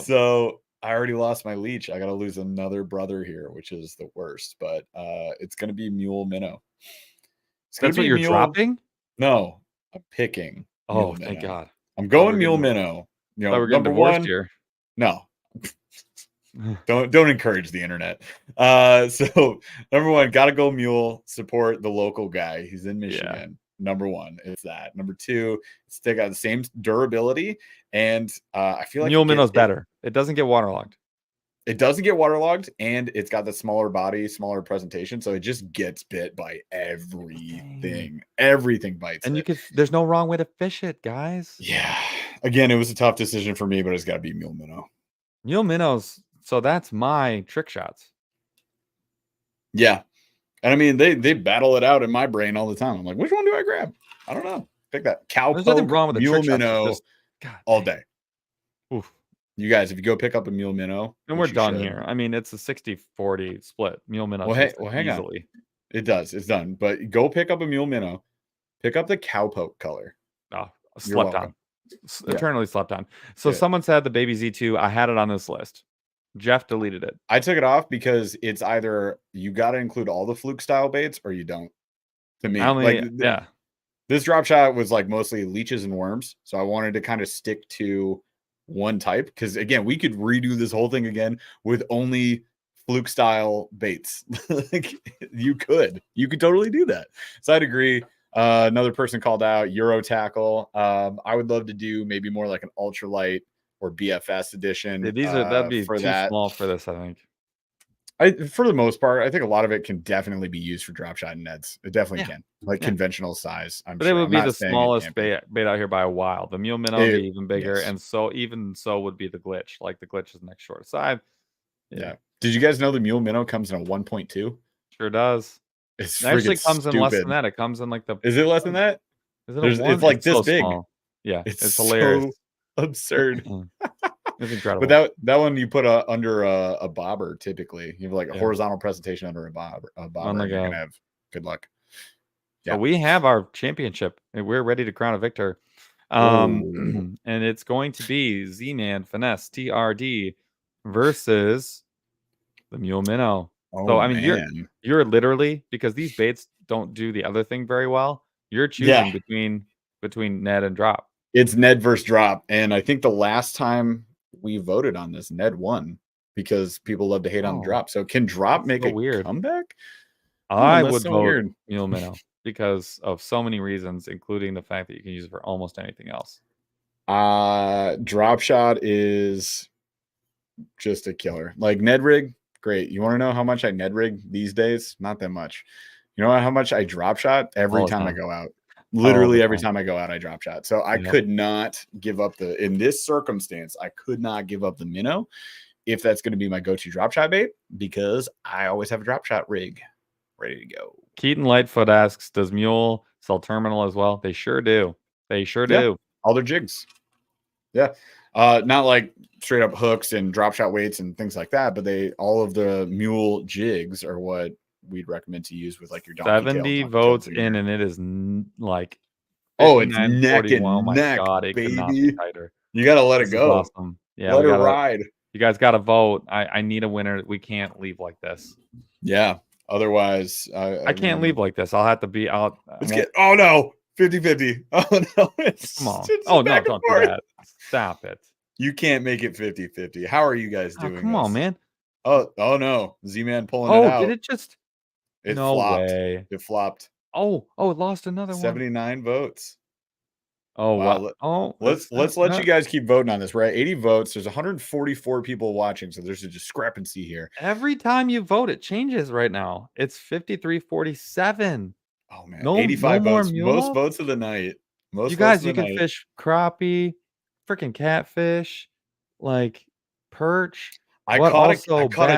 A: So I already lost my leech. I got to lose another brother here, which is the worst. But it's going to be mule minnow. It's going to
B: That's what
A: be
B: you're
A: mule.
B: dropping?
A: No, I'm picking
B: Oh,
A: mule
B: thank
A: minnow.
B: God.
A: I'm
B: Thought
A: going mule minnow. You
B: we
A: know,
B: were getting
A: number
B: divorced
A: one.
B: here.
A: No, don't encourage the internet. So number one, gotta go mule. Support the local guy. He's in Michigan.
B: Yeah.
A: Number one, it's that. Number two, it's they got the same durability, and I feel like
B: Mule minnow's better. It doesn't get waterlogged.
A: it doesn't get waterlogged, and it's got the smaller body, smaller presentation, so it just gets bit by everything. Everything bites
B: And you
A: it.
B: could. There's no wrong way to fish it, guys.
A: Yeah. Again, it was a tough decision for me, but it's got to be mule minnow.
B: Mule minnows. So that's my trick shots.
A: Yeah. And I mean, they battle it out in my brain all the time. I'm like, which one do I grab? I don't know. Pick that
B: There's nothing
A: cowpoke,
B: wrong with the
A: mule
B: trick shots. It's
A: minnow
B: just God
A: all
B: dang.
A: day.
B: Oof.
A: You guys, if you go pick up a mule minnow,
B: And we're
A: which you
B: done
A: should.
B: here. I mean, it's a 60-40 split. Mule minnow
A: Well,
B: takes it
A: hang on.
B: easily.
A: It does. It's done. But go pick up a mule minnow. Pick up the cowpoke color.
B: Oh,
A: You're
B: slept
A: welcome.
B: on.
A: Yeah.
B: Eternally slept on. So
A: Yeah.
B: someone said the baby Z2. I had it on this list. Jeff deleted it.
A: I took it off because it's either you got to include all the fluke style baits or you don't. To me,
B: Yeah.
A: This drop shot was like mostly leeches and worms, so I wanted to kind of stick to one type because again, we could redo this whole thing again with only fluke style baits. Like you could totally do that. So I'd agree. Another person called out Euro tackle. I would love to do maybe more like an ultralight or BFS edition.
B: Yeah, that'd be
A: for
B: too
A: that.
B: small for this, I think.
A: For the most part, I think a lot of it can definitely be used for drop shot and nets. It definitely can, like conventional size.
B: But it would be the smallest bait out here by a while. The mule minnow would be even bigger, and so would be the glitch. Like the glitch is next short side.
A: Yeah. Did you guys know the mule minnow comes in a 1.2?
B: Sure does.
A: It's
B: It actually
A: freaking
B: comes in less than
A: stupid.
B: that. It comes in like the.
A: Is it less than that?
B: Is it a one?
A: It's like
B: It's
A: this
B: so
A: big.
B: small. Yeah, it's
A: so
B: hilarious.
A: Absurd.
B: It's incredible.
A: But that one you put under a bobber typically. You have like a horizontal presentation under a bobber. You're gonna have good luck.
B: So we have our championship, and we're ready to crown a victor. And it's going to be Z-Man Finesse TRD versus the Mule Minnow. So I mean, you're literally, because these baits don't do the other thing very well. You're choosing between Ned and drop.
A: It's Ned versus drop, and I think the last time we voted on this, Ned won because people love to hate on the drop. So can drop make a comeback?
B: I would vote Mule Minnow because of so many reasons, including the fact that you can use it for almost anything else.
A: Drop shot is just a killer. Like Ned rig, great. You want to know how much I Ned rig these days? Not that much. You know how much I drop shot every time I go out? Literally every time I go out, I drop shot. So I could not give up in this circumstance, I could not give up the minnow if that's going to be my go-to drop shot bait because I always have a drop shot rig ready to go.
B: Keaton Lightfoot asks, does Mule sell terminal as well? They sure do. They sure do.
A: All their jigs. Yeah. Not like straight up hooks and drop shot weights and things like that, but all of the Mule jigs are what we'd recommend to use with like your donkey
B: 70 votes in, and it is like
A: it's neck and
B: oh my
A: neck,
B: God, it
A: baby.
B: could not be tighter.
A: You gotta let it go.
B: Awesome. Yeah,
A: let it ride.
B: You guys gotta vote. I need a winner. We can't leave like this.
A: Yeah. Otherwise,
B: I can't leave like this. I'll have to be out.
A: Oh no, 50-50. Oh no,
B: come on. Oh no, don't do that. Stop it.
A: You can't make it 50-50. How are you guys doing?
B: Come on, man.
A: Oh no, Z-Man pulling it out.
B: Did it just?
A: It
B: no
A: flopped.
B: Way.
A: It flopped.
B: Oh, it lost another
A: 79 votes.
B: Oh, wow.
A: Oh, let's let you guys keep voting on this. We're at 80 votes. There's 144 people watching, so there's a discrepancy here.
B: Every time you vote, it changes right now. It's 53-47.
A: Oh man, 85 votes. Most votes of the night.
B: You guys, you can fish crappie, freaking catfish, like perch.
A: I caught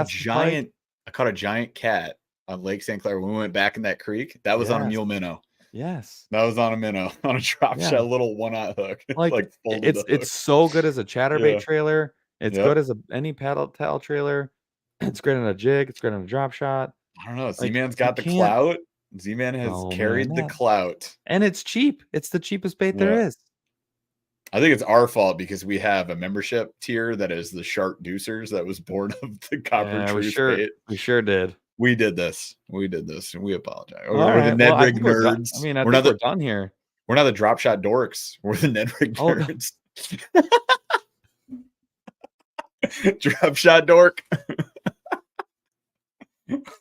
A: a giant cat on Lake St. Clair when we went back in that creek. That was on a mule minnow.
B: Yes,
A: that was on a minnow on a drop shot, little 1-aught hook.
B: Like it's so good as a chatterbait trailer. It's good as any paddle tail trailer. It's great on a jig. It's great on a drop shot.
A: I don't know. Z-Man's got the clout. Z-Man has carried the clout,
B: and it's cheap. It's the cheapest bait there is.
A: I think it's our fault because we have a membership tier that is the Shark Deucers that was born of the Copper
B: Yeah,
A: Truth bait.
B: we sure did.
A: We did this. We did this, and we apologize.
B: All
A: We're the
B: right. Well,
A: Ned
B: I
A: Rig
B: think we're done. I
A: nerds.
B: mean, I think we're done here.
A: We're not the drop shot dorks. We're the Ned Rig
B: Oh, no.
A: nerds. Drop shot dork.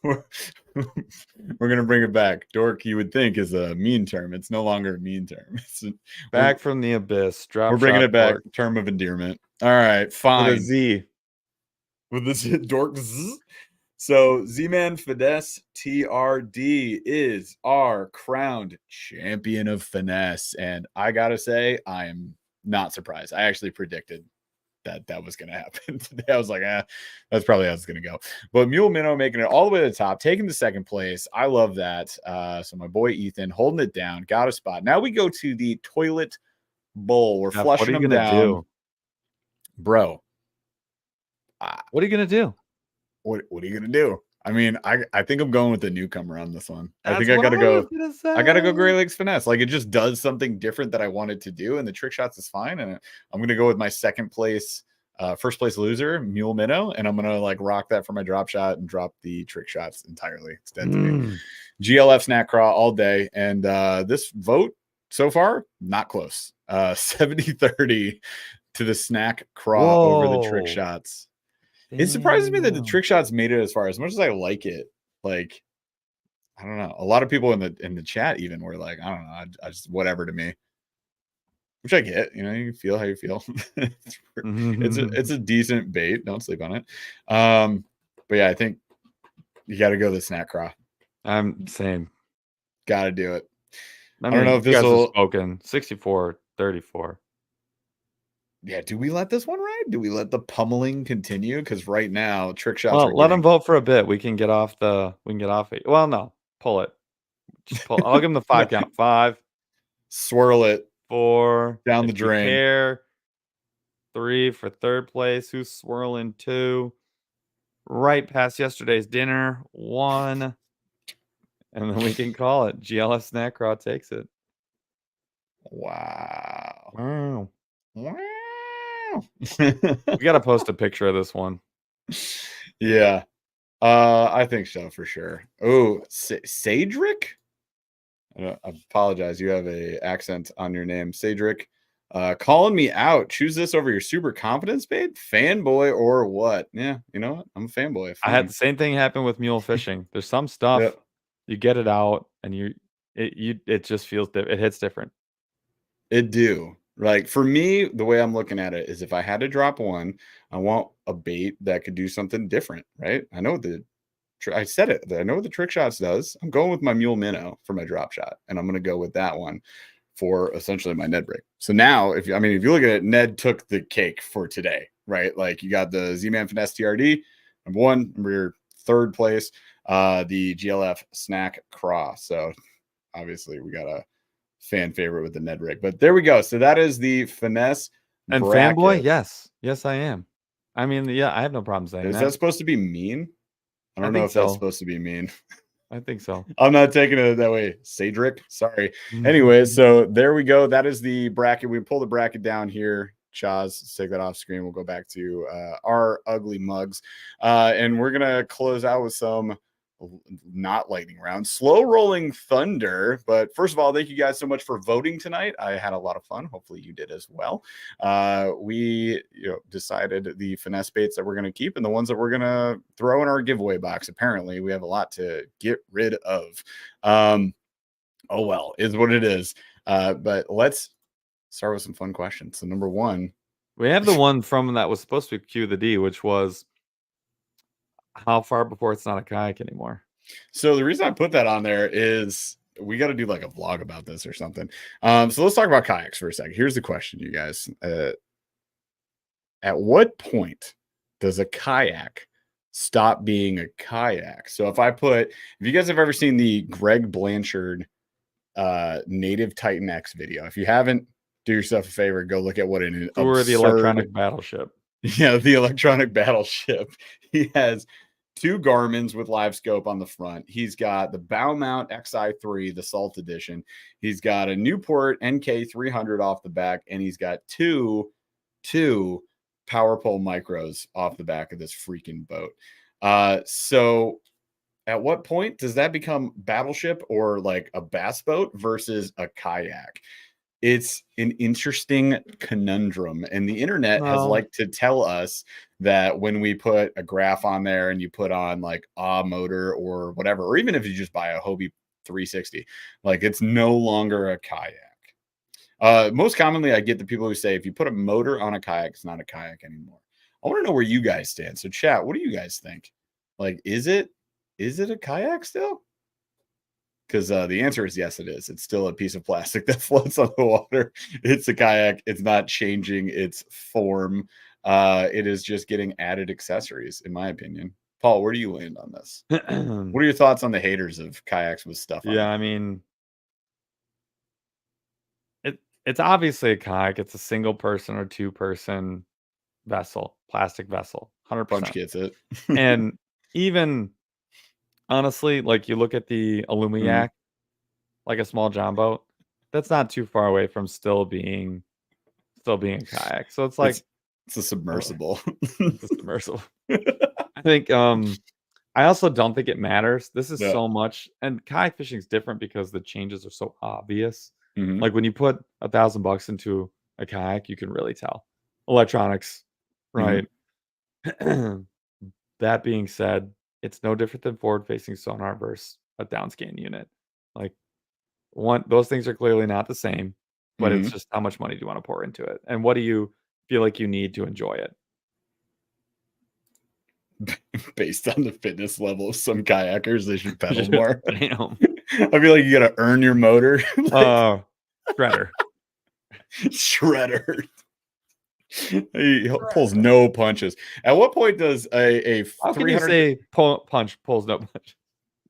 A: We're gonna bring it back. Dork, you would think, is a mean term. It's no longer a mean term.
B: Back from the abyss.
A: We're bringing it back. Dork. Term of endearment. All right, fine.
B: With a Z.
A: With this dork Z. So Z-Man Finesse TRD is our crowned champion of finesse. And I gotta say, I am not surprised. I actually predicted that was going to happen today. I was like, that's probably how it's going to go. But Mule Minnow making it all the way to the top, taking the second place. I love that. So my boy Ethan holding it down, got a spot. Now we go to the toilet bowl. We're flushing them down. Do? Bro.
B: What are you going to do?
A: What are you going to do? I mean, I think I'm going with the newcomer on this one. I think I got to go. I got to go Great Lakes Finesse. Like, it just does something different that I wanted to do. And the trick shots is fine. And I'm going to go with my first place loser, Mule Minnow. And I'm going to like rock that for my drop shot and drop the trick shots entirely. It's dead to me. GLF Snack Craw all day. And this vote so far, not close. 70-30 to the Snack Craw over the trick shots. It surprises me that the trick shots made it as far. As much as I like it, like, I don't know. A lot of people in the chat even were like, I don't know, I just whatever to me. Which I get, you feel how you feel. it's a decent bait. Don't sleep on it. But yeah, I think you got to go the Snack Craw.
B: I'm saying,
A: got to do it.
B: I don't know if this will spoken 64-34.
A: Yeah, do we let this one ride? Do we let the pummeling continue? Because right now, trick shots.
B: Well, let them vote for a bit. We can get off it. Well, no, pull it. Just pull. I'll give them the 5 count. 5.
A: Swirl it.
B: 4
A: down the drain.
B: 3 for third place. Who's swirling? 2. Right past yesterday's dinner. 1. And then we can call it. GLF Snack Craw takes it.
A: Wow.
B: We got to post a picture of this one.
A: Yeah. I think so for sure. Oh, Cedric? I apologize. You have a accent on your name. Cedric. Calling me out. Choose this over your super confidence bait? Fanboy or what? Yeah, you know what? I'm a fanboy.
B: I had the same thing happen with mule fishing. There's some stuff you get it out and it just feels it hits different.
A: It do. Like for me, the way I'm looking at it is if I had to drop one, I want a bait that could do something different, right? I know I said it. I know what the trick shots does. I'm going with my Mule Minnow for my drop shot, and I'm going to go with that one for essentially my Ned rig. So now, if you look at it, Ned took the cake for today, right? Like you got the Z-Man Finesse TRD, number 1, number 3rd place, the GLF Snack Craw. So obviously we got a fan favorite with the Ned rig, but there we go. So that is the finesse
B: and bracket. Fanboy. Yes, I am. I mean, yeah, I have no problem saying
A: that. Is that supposed to be mean? I don't know if that's supposed to be mean.
B: I think so.
A: I'm not taking it that way. Cedric, sorry. Anyway, so there we go. That is the bracket. We pull the bracket down here. Chaz, let's take that off screen. We'll go back to our ugly mugs. And we're going to close out with some not lightning round, slow rolling thunder. But first of all, thank you guys so much for voting tonight. I had a lot of fun. Hopefully you did as well. We decided the finesse baits that we're going to keep and the ones that we're going to throw in our giveaway box. Apparently we have a lot to get rid of. Oh well, is what it is. But let's start with some fun questions. So number 1,
B: we have the one from that was supposed to be Q the D, which was how far before it's not a kayak anymore.
A: So the reason I put that on there is we got to do like a vlog about this or something. So let's talk about kayaks for a second. Here's the question, you guys. At what point does a kayak stop being a kayak? So if you guys have ever seen the Greg Blanchard Native Titan X video, if you haven't, do yourself a favor, go look at what an
B: absurd, the electronic battleship.
A: Yeah, the electronic battleship. He has 2 Garmin's with live scope on the front. He's got the bow mount XI3, the Salt Edition. He's got a Newport NK300 off the back, and he's got two Power Pole Micros off the back of this freaking boat. So at what point does that become Battleship or like a bass boat versus a kayak? It's an interesting conundrum, and the internet has liked to tell us that when we put a graph on there and you put on like a motor or whatever, or even if you just buy a Hobie 360, like it's no longer a kayak. Most commonly, I get the people who say if you put a motor on a kayak, it's not a kayak anymore. I want to know where you guys stand. So, chat, what do you guys think? Like, is it a kayak still? Because the answer is yes, it is. It's still a piece of plastic that floats on the water. It's a kayak. It's not changing its form. It is just getting added accessories, in my opinion. Paul, where do you land on this? What are your thoughts on the haters of kayaks with stuff on
B: Yeah,
A: it?
B: I mean, it's obviously a kayak. It's a single person or two person vessel, plastic vessel,
A: Punch
B: 100%.
A: gets it.
B: And even honestly, like you look at the
A: Mhm.
B: Alumiyak, like a small John boat, that's not too far away from still being a kayak. So it's like,
A: It's a
B: oh,
A: submersible.
B: it's a submersible. I think I also don't think it matters. This is
A: Yeah.
B: so much, and kayak fishing is different because the changes are so obvious.
A: Mhm.
B: Like when you put $1,000 into a kayak, you can really tell. Electronics,
A: Mhm.
B: right? That being said, it's no different than forward-facing sonar versus a downscan unit. Like one, those things are clearly not the same, but it's
A: Mhm.
B: just how much money do you want to pour into it, and what do you feel like you need to enjoy it?
A: Based on the fitness level of some kayakers, they should pedal more.
B: Damn.
A: I feel like you got to earn your motor, like
B: Shredder.
A: shredder. He pulls no punches. At what point does a
B: How can you
A: 300
B: say punch pulls no punch?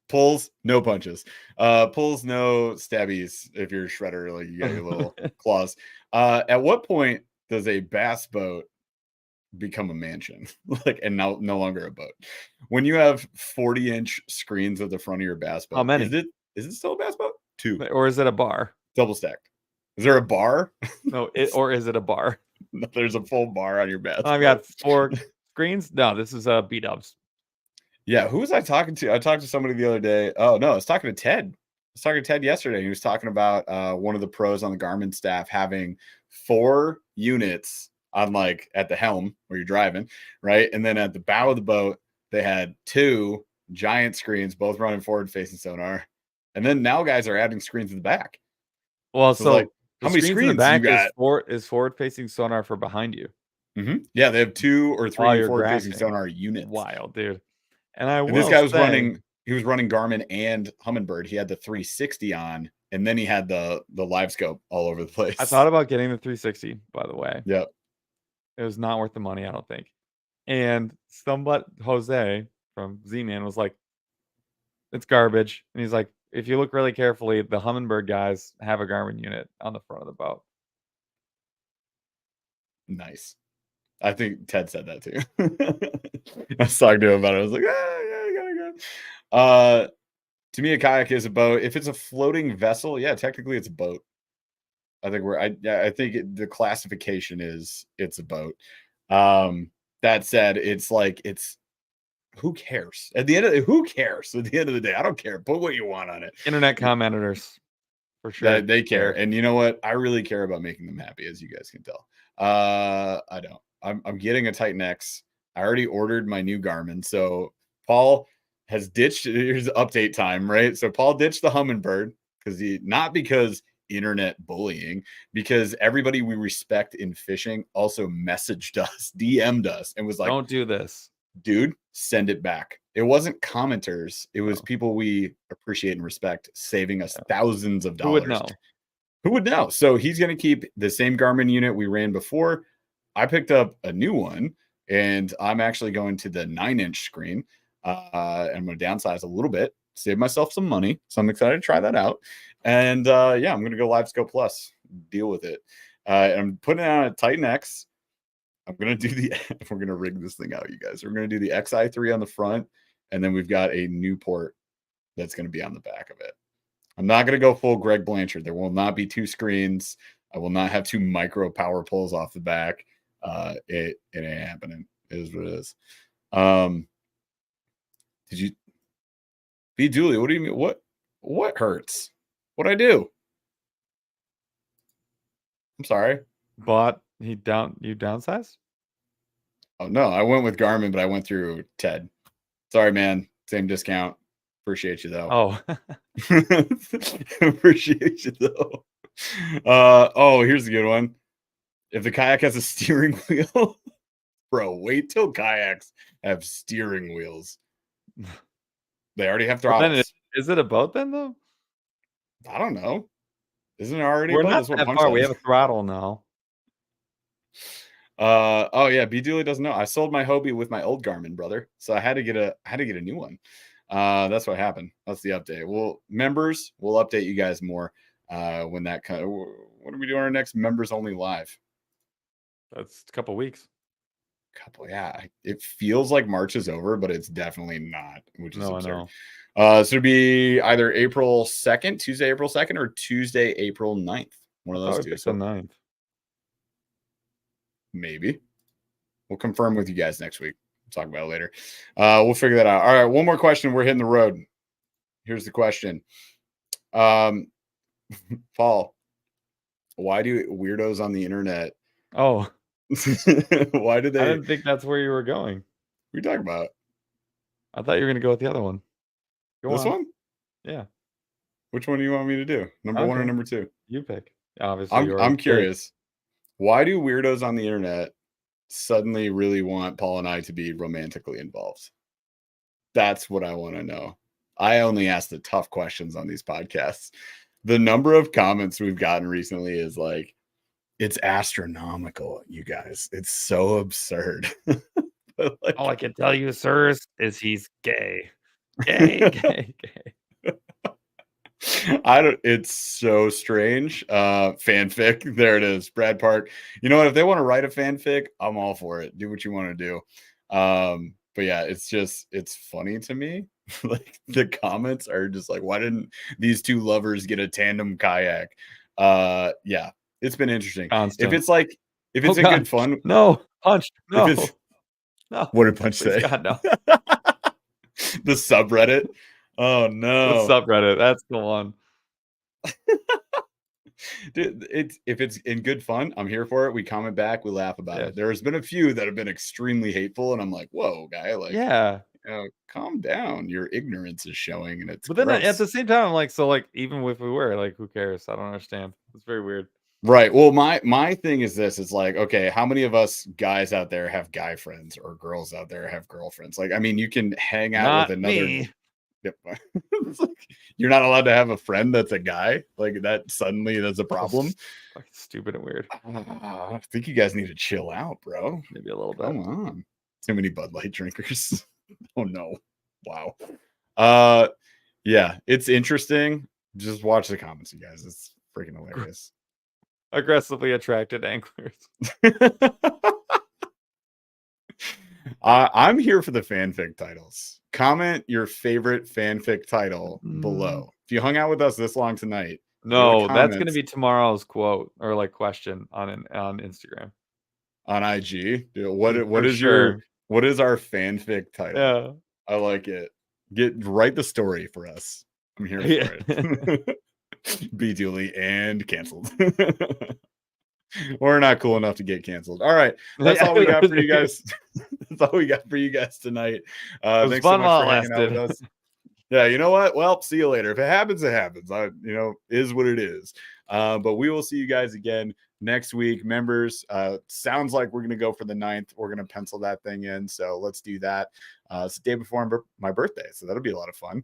A: pulls no punches, pulls no stabbies? If you're a shredder, like you got your little claws. At what point does a bass boat become a mansion, like, and now no longer a boat? When you have 40-inch screens at the front of your bass
B: How
A: boat,
B: many?
A: is it still a bass boat? Two,
B: Or is it a bar?
A: double stacked. Is there a bar?
B: No, or is it a bar?
A: There's a full bar on your bass
B: I've
A: boat.
B: got 4 screens. No, this is, B-dubs.
A: Yeah, who was I talking to? I talked to somebody the other day. Oh no, I was talking to Ted. I was talking to Ted yesterday. He was talking about one of the pros on the Garmin staff having 4 units on, like, at the helm where you're driving, right? And then at the bow of the boat, they had 2 giant screens, both running forward facing sonar. And then now guys are adding screens in the back.
B: Well,
A: So it's like,
B: so the
A: how many
B: screens in the
A: screens you
B: back
A: got?
B: is forward-facing sonar for behind you
A: Yeah, they have 2 or
B: while
A: 3
B: you're
A: forward facing
B: graphing.
A: sonar units.
B: Wild, dude. And I
A: And this
B: will
A: guy was
B: say
A: running, he was running Garmin and Humminbird. He had the 360 on, and then he had the live scope all over the
B: I
A: place.
B: thought about getting the 360, by the way.
A: Yep.
B: It was not worth the money, I don't think. And somebody Jose from Z-Man was like, "It's garbage." And he's like, "If you look really carefully, the Humminbird guys have a Garmin unit on the front of the boat."
A: Nice. I think Ted said that too. I was talking to him about it. I was like, ah, yeah, I gotta go. To me, a kayak is a boat. If it's a floating vessel, yeah, technically it's a boat. I think I think the classification is it's a boat. That said, it's like it's who cares at the end of who cares at the end of the day? I don't care. Put what you want on it.
B: Internet commenters for sure
A: That they care.
B: care.
A: And you know what? I really care about making them happy, as you guys can tell. I don't. I'm getting a Titan X. I already ordered my new Garmin. So Paul has ditched, here's the update time, right? So Paul ditched the Humminbird because he, not because internet bullying, because everybody we respect in fishing also messaged us, DM'd us, and was like,
B: Don't do this.
A: dude, send it back. It wasn't commenters. It was
B: No.
A: people we appreciate and respect saving us
B: Yeah.
A: thousands of
B: Who would
A: dollars.
B: know?
A: Who would know? So he's going to keep the same Garmin unit we ran before. I picked up a new one, and I'm actually going to the 9-inch screen. And I'm going to downsize a little bit, save myself some money. So I'm excited to try that out. And yeah, I'm going to go Live Scope Plus, deal with it. I'm putting it on a Titan X. I'm gonna do the we're gonna rig this thing out, you guys. We're gonna do the XI3 on the front and then we've got a Newport that's going to be on the back of it. I'm not going to go full Greg Blanchard. There will not be 2 screens. I will not have 2 micro power pulls off the back. It ain't happening. It is what it is. Did you be Julie? What do you mean? What hurts? What'd I do? I'm sorry.
B: You downsized?
A: Oh no, I went with Garmin, but I went through Ted. Sorry, man. Same discount. Appreciate you though.
B: Oh.
A: Appreciate you though. Here's a good one. If the kayak has a steering wheel, bro, wait till kayaks have steering wheels. They already have throttles.
B: Is it a boat then though?
A: I don't know. Isn't it already
B: We're
A: a boat?
B: not
A: That's what
B: that
A: Punch
B: far. We
A: says.
B: have a throttle now.
A: Oh yeah, B Dooley doesn't know. I sold my Hobie with my old Garmin, brother. So I had to get a new one. That's what happened. That's the update. Well, members, we'll update you guys more when that kind of. What are we doing our next members only live?
B: That's a couple weeks.
A: Yeah. It feels like March is over, but it's definitely not, which is absurd.
B: I know.
A: So it'd be either April 2nd, Tuesday, April 2nd, or Tuesday, April 9th. One of those two.
B: So 9th.
A: Maybe. We'll confirm with you guys next week. We'll talk about it later. We'll figure that out. All right, one more question. We're hitting the road. Here's the question. Paul, why do weirdos on the internet?
B: Oh.
A: Why do they?
B: I didn't think that's where you were going.
A: What are you talking about?
B: I thought you were going to go with the other one.
A: This one?
B: Yeah.
A: Which one do you want me to do? Number 1 or number 2?
B: You pick. Obviously,
A: I'm curious. Why do weirdos on the internet suddenly really want Paul and I to be romantically involved? That's what I want to know. I only ask the tough questions on these podcasts. The number of comments we've gotten recently is like, it's astronomical, you guys. It's so absurd.
B: Like, all I can tell you, sirs, is he's gay. Gay.
A: It's so strange. Fanfic. There it is. Brad Park. You know what? If they want to write a fanfic, I'm all for it. Do what you want to do. But yeah, it's funny to me. Like the comments are just like, why didn't these 2 lovers get a tandem kayak? Yeah, it's been interesting.
B: Constant.
A: If it's in good fun.
B: No, Punch. No.
A: No. What did Punch say?
B: God, no.
A: The subreddit. Oh no.
B: The subreddit. That's the one.
A: Dude, if it's in good fun, I'm here for it. We comment back, we laugh about it. There's been a few that have been extremely hateful, and I'm like, whoa, guy, like,
B: yeah,
A: calm down. Your ignorance is showing, and it's.
B: But then at the same time, I'm like, so like, even if we were like, who cares? I don't understand. It's very weird.
A: Right. Well, my thing is this: it's like, okay, how many of us guys out there have guy friends, or girls out there have girlfriends? Like, I mean, you can hang out with another.
B: Me.
A: Yep. Like, you're not allowed to have a friend that's a guy. Like that suddenly that's a problem.
B: Fucking stupid and weird.
A: I think you guys need to chill out, bro.
B: Maybe a little bit.
A: Come on. Too many Bud Light drinkers. Oh no. Wow. Yeah, it's interesting. Just watch the comments, you guys. It's freaking hilarious.
B: Aggressively attracted anglers.
A: I'm here for the fanfic titles. Comment your favorite fanfic title below. If you hung out with us this long tonight.
B: No, that's going to be tomorrow's quote or like question on Instagram.
A: On IG. Dude, what is our fanfic title?
B: Yeah.
A: I like it. Write the story for us. I'm here for it. Be Dooley and canceled. We're not cool enough to get canceled. All right. That's all we got for you guys. That's all we got for you guys tonight. Thanks so much for hanging out with us. Yeah, you know what? Well, see you later. If it happens, it happens. Is what it is. But we will see you guys again next week. Members, sounds like we're going to go for the 9th. We're going to pencil that thing in. So let's do that. It's the day before my birthday. So that'll be a lot of fun.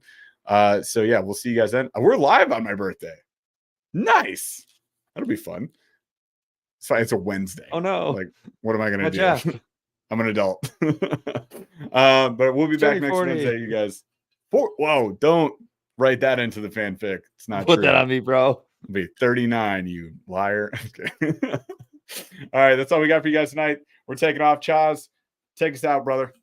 A: So yeah, we'll see you guys then. We're live on my birthday. Nice. That'll be fun. It's fine. It's a Wednesday.
B: Oh no.
A: Like, what am I going to do? I'm an adult. But we'll be back next Wednesday, you guys. Whoa, don't write that into the fanfic. It's not
B: true.
A: Put
B: that on me, bro.
A: I'll be 39, you liar. Okay. All right, that's all we got for you guys tonight. We're taking off. Chaz, take us out, brother.